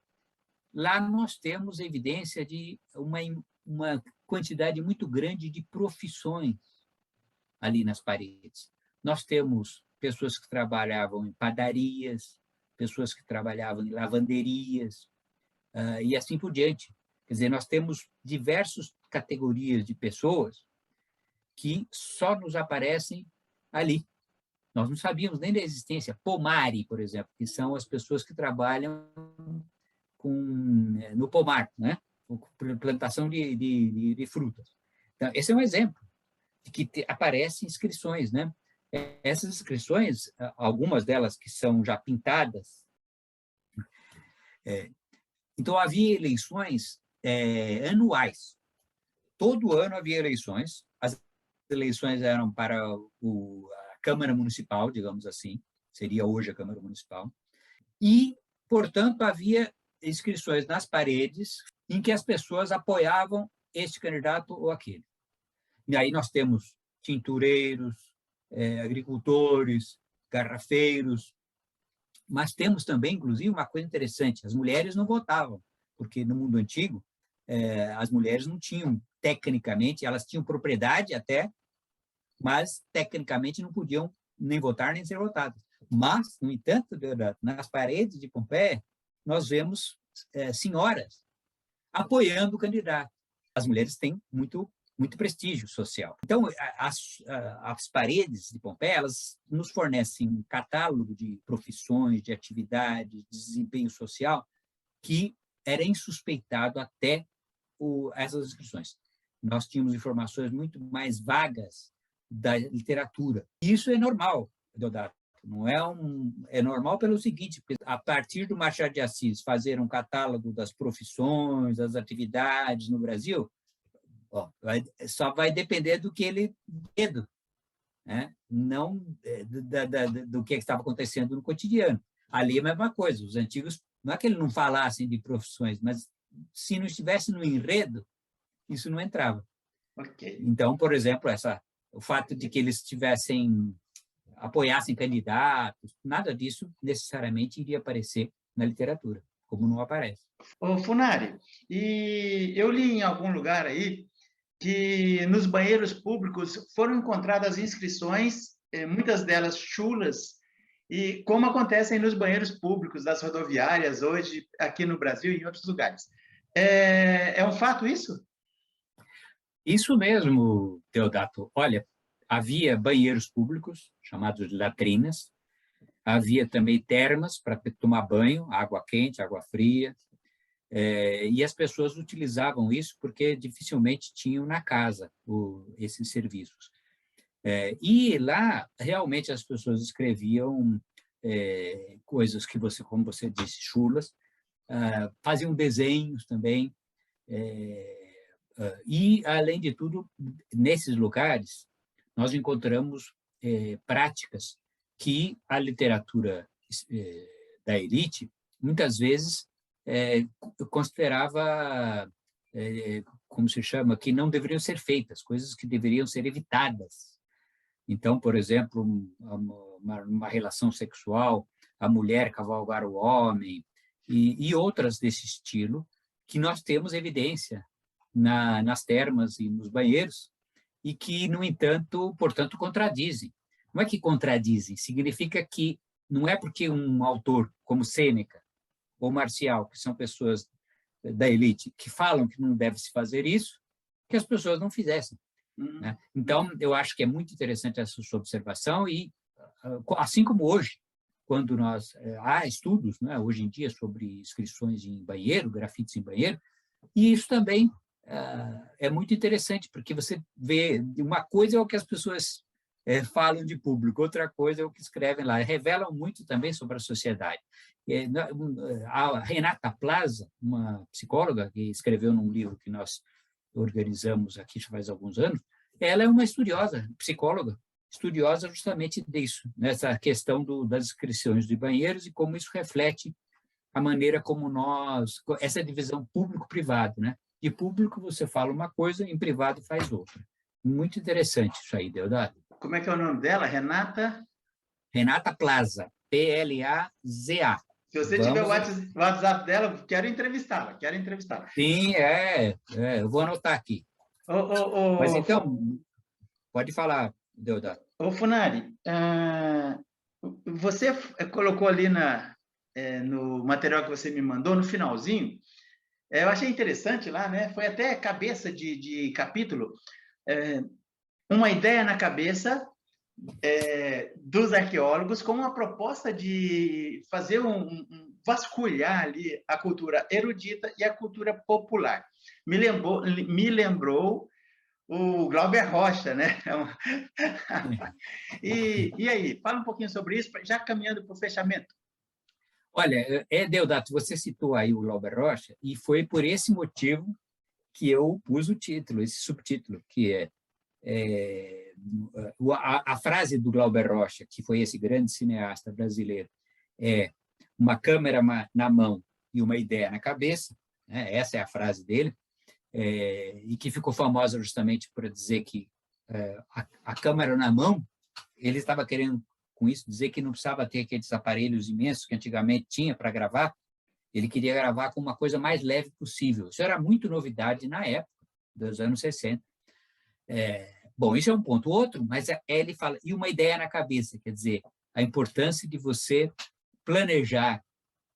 lá nós temos evidência de uma quantidade muito grande de profissões ali nas paredes. Nós temos pessoas que trabalhavam em padarias, pessoas que trabalhavam em lavanderias, e assim por diante. Quer dizer, nós temos diversas categorias de pessoas que só nos aparecem ali. Nós não sabíamos nem da existência. Pomari, por exemplo, que são as pessoas que trabalham no pomar, né? Plantação de frutas. Então, esse é um exemplo de que aparecem inscrições, né? Essas inscrições, algumas delas que são já pintadas. Então, havia eleições anuais. Todo ano havia eleições. As eleições eram para a Câmara Municipal, digamos assim, seria hoje a Câmara Municipal. E, portanto, havia inscrições nas paredes em que as pessoas apoiavam este candidato ou aquele. E aí nós temos tintureiros, agricultores, garrafeiros, mas temos também, inclusive, uma coisa interessante: as mulheres não votavam, porque no mundo antigo as mulheres não tinham, tecnicamente, elas tinham propriedade até, mas tecnicamente não podiam nem votar nem ser votadas. Mas, no entanto, nas paredes de Pompeia, nós vemos senhoras apoiando o candidato. As mulheres têm muito prestígio social. Então, as paredes de Pompeia, elas nos fornecem um catálogo de profissões, de atividades, de desempenho social que era insuspeitado até essas inscrições. Nós tínhamos informações muito mais vagas da literatura. Isso é normal, Deodato. Não é normal pelo seguinte: porque a partir do Machado de Assis fazer um catálogo das profissões, das atividades no Brasil, só vai depender do que ele dedo, né? Não do que estava acontecendo no cotidiano. Ali é a mesma coisa. Os antigos, não é que eles não falassem de profissões, mas se não estivesse no enredo, isso não entrava. Okay. Então, por exemplo, o fato de que eles apoiassem candidatos, nada disso necessariamente iria aparecer na literatura, como não aparece. Ô, Funari, e eu li em algum lugar aí que nos banheiros públicos foram encontradas inscrições, muitas delas chulas, e como acontecem nos banheiros públicos das rodoviárias hoje, aqui no Brasil e em outros lugares. É um fato isso? Isso mesmo, Deodato. Olha, havia banheiros públicos, chamados de latrinas, havia também termas para tomar banho, água quente, água fria, e as pessoas utilizavam isso porque dificilmente tinham na casa esses serviços. E lá, realmente, as pessoas escreviam coisas que como você disse, chulas, faziam desenhos também, e, além de tudo, nesses lugares, nós encontramos práticas que a literatura da elite, muitas vezes, considerava, como se chama, que não deveriam ser feitas, coisas que deveriam ser evitadas. Então, por exemplo, uma relação sexual, a mulher cavalgar o homem, e outras desse estilo, que nós temos evidência nas termas e nos banheiros, e que, no entanto, portanto, contradizem. Não é que contradizem, significa que não é porque um autor como Sêneca ou Marcial, que são pessoas da elite, que falam que não deve se fazer isso, que as pessoas não fizessem. Né? Então, eu acho que é muito interessante essa sua observação, e assim como hoje, quando há estudos, né, hoje em dia, sobre inscrições em banheiro, grafites em banheiro, e isso também é muito interessante, porque você vê, uma coisa é o que as pessoas falam de público, outra coisa é o que escrevem lá, revelam muito também sobre a sociedade. A Renata Plaza, uma psicóloga que escreveu num livro que nós organizamos aqui já faz alguns anos, ela é uma estudiosa, psicóloga, estudiosa justamente disso, nessa questão das inscrições de banheiros e como isso reflete a maneira como essa divisão público-privado, né? De público você fala uma coisa, em privado faz outra. Muito interessante isso aí, Deodato. Como é que é o nome dela? Renata? Renata Plaza, Plaza. Se você tiver o WhatsApp dela, quero entrevistá-la. Sim, eu vou anotar aqui. Mas então, pode falar, Deodato. Ô, Funari, você colocou ali no material que você me mandou, no finalzinho, eu achei interessante lá, né? Foi até cabeça de capítulo, uma ideia na cabeça dos arqueólogos com uma proposta de fazer vasculhar ali a cultura erudita e a cultura popular. Me lembrou o Glauber Rocha, né? E aí, fala um pouquinho sobre isso, já caminhando para o fechamento. Olha, Deodato, você citou aí o Glauber Rocha, e foi por esse motivo que eu pus o título, esse subtítulo, que a frase do Glauber Rocha, que foi esse grande cineasta brasileiro, uma câmera na mão e uma ideia na cabeça, né? Essa é a frase dele, e que ficou famosa justamente por dizer que a câmera na mão, ele estava querendo, com isso, dizer que não precisava ter aqueles aparelhos imensos que antigamente tinha para gravar, ele queria gravar com uma coisa mais leve possível. Isso era muito novidade na época, dos anos 60. Bom, isso é um ponto. Outro, mas ele fala, e uma ideia na cabeça, quer dizer, a importância de você planejar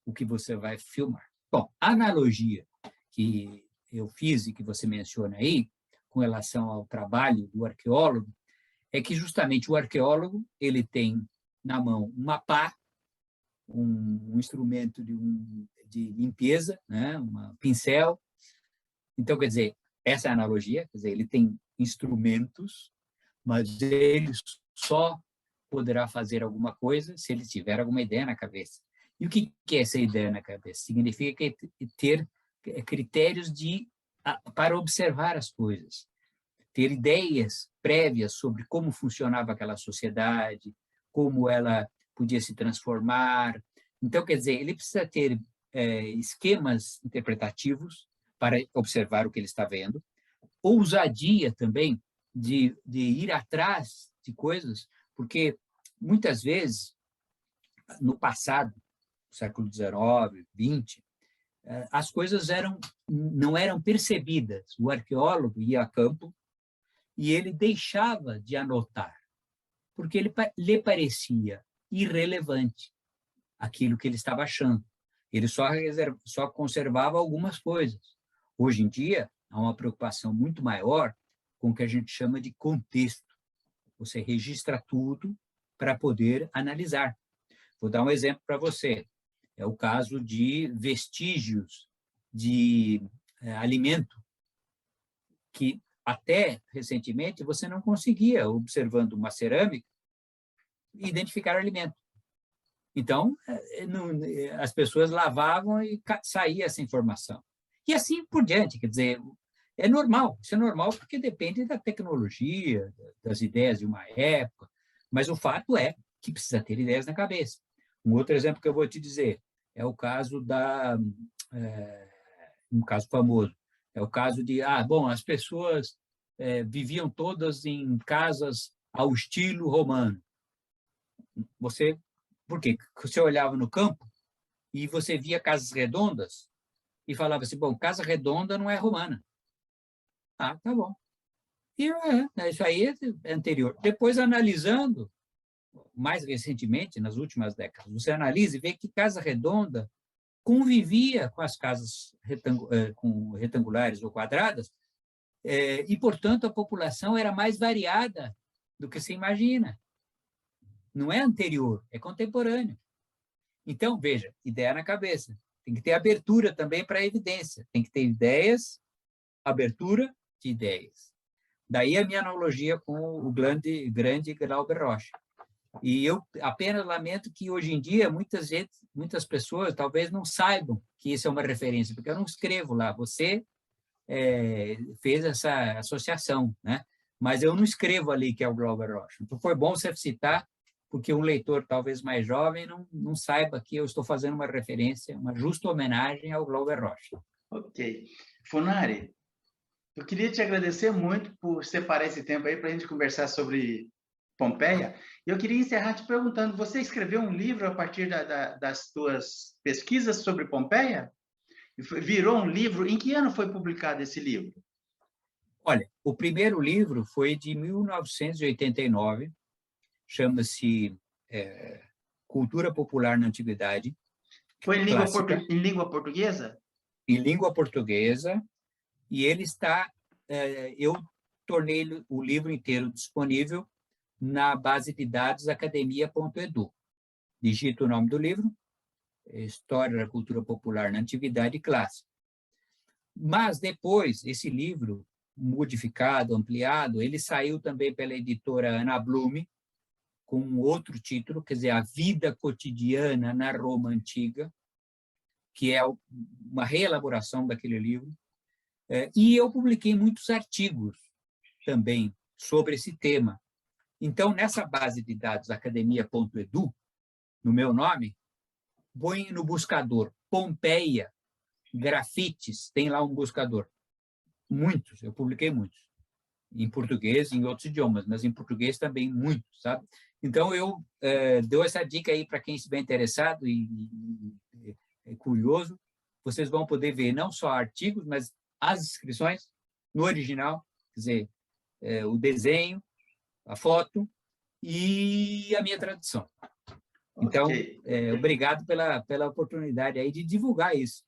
o que você vai filmar. Bom, a analogia que eu fiz e que você menciona aí, com relação ao trabalho do arqueólogo, é que justamente o arqueólogo ele tem na mão uma pá, um instrumento de limpeza, né? Um pincel. Então, quer dizer, essa é a analogia, quer dizer, ele tem instrumentos, mas ele só poderá fazer alguma coisa se ele tiver alguma ideia na cabeça. E o que é essa ideia na cabeça? Significa ter critérios para observar as coisas, ter ideias prévias sobre como funcionava aquela sociedade, como ela podia se transformar. Então, quer dizer, ele precisa ter esquemas interpretativos para observar o que ele está vendo, ousadia também de ir atrás de coisas, porque muitas vezes, no passado, século XIX, XX, as coisas não eram percebidas. O arqueólogo ia a campo e ele deixava de anotar, porque lhe parecia irrelevante aquilo que ele estava achando. Ele só conservava algumas coisas. Hoje em dia, há uma preocupação muito maior com o que a gente chama de contexto. Você registra tudo para poder analisar. Vou dar um exemplo para você. É o caso de vestígios de alimento, que até recentemente você não conseguia, observando uma cerâmica, identificar alimento. Então, as pessoas lavavam e saía essa informação. E assim por diante, quer dizer, é normal, isso é normal porque depende da tecnologia, das ideias de uma época, mas o fato é que precisa ter ideias na cabeça. Um outro exemplo que eu vou te dizer é o caso um caso famoso, é o caso de, as pessoas viviam todas em casas ao estilo romano. Por quê? Porque você olhava no campo e você via casas redondas e falava assim, casa redonda não é romana. Tá bom. E isso aí é anterior. Depois, analisando, mais recentemente, nas últimas décadas, você analisa e vê que casa redonda convivia com as casas retangulares ou quadradas, e, portanto, a população era mais variada do que se imagina. Não é anterior, é contemporâneo. Então, veja, ideia na cabeça. Tem que ter abertura também para a evidência. Tem que ter ideias, abertura de ideias. Daí a minha analogia com o grande Glauber Rocha. E eu apenas lamento que, hoje em dia, muitas pessoas talvez não saibam que isso é uma referência, porque eu não escrevo lá. Você fez essa associação, né? Mas eu não escrevo ali que é o Glauber Rocha. Então, foi bom você citar, porque um leitor talvez mais jovem não saiba que eu estou fazendo uma referência, uma justa homenagem ao Glauber Rocha. Ok. Funari, eu queria te agradecer muito por separar esse tempo aí para a gente conversar sobre Pompeia. Eu queria encerrar te perguntando, você escreveu um livro a partir das suas pesquisas sobre Pompeia? Virou um livro? Em que ano foi publicado esse livro? Olha, o primeiro livro foi de 1989, chama-se Cultura Popular na Antiguidade. Foi em língua portuguesa? Em língua portuguesa, e ele está... eu tornei o livro inteiro disponível na base de dados academia.edu. Digita o nome do livro, História da Cultura Popular na Antiguidade Clássica. Mas depois, esse livro, modificado, ampliado, ele saiu também pela editora Ana Blume, com outro título, quer dizer, A Vida Cotidiana na Roma Antiga, que é uma reelaboração daquele livro. E eu publiquei muitos artigos também sobre esse tema. Então, nessa base de dados academia.edu, no meu nome, põe no buscador Pompeia, grafites, tem lá um buscador. Muitos, eu publiquei muitos. Em português, em outros idiomas, mas em português também muitos, sabe? Então, eu dou essa dica aí para quem estiver interessado e curioso. Vocês vão poder ver não só artigos, mas as inscrições no original, quer dizer, o desenho, a foto e a minha tradução. Então, obrigado pela oportunidade aí de divulgar isso.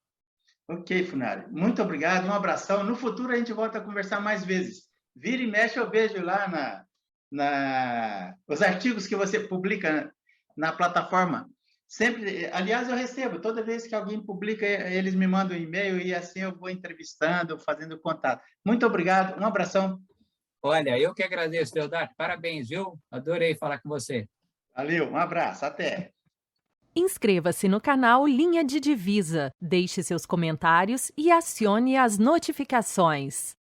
Ok, Funari. Muito obrigado, um abração. No futuro a gente volta a conversar mais vezes. Vira e mexe, eu vejo lá os artigos que você publica na plataforma. Sempre, aliás, eu recebo, toda vez que alguém publica, eles me mandam um e-mail e assim eu vou entrevistando, fazendo contato. Muito obrigado, um abração. Olha, eu que agradeço, Deodato. Parabéns, viu? Adorei falar com você. Valeu, um abraço, até. Inscreva-se no canal Linha de Divisa, deixe seus comentários e acione as notificações.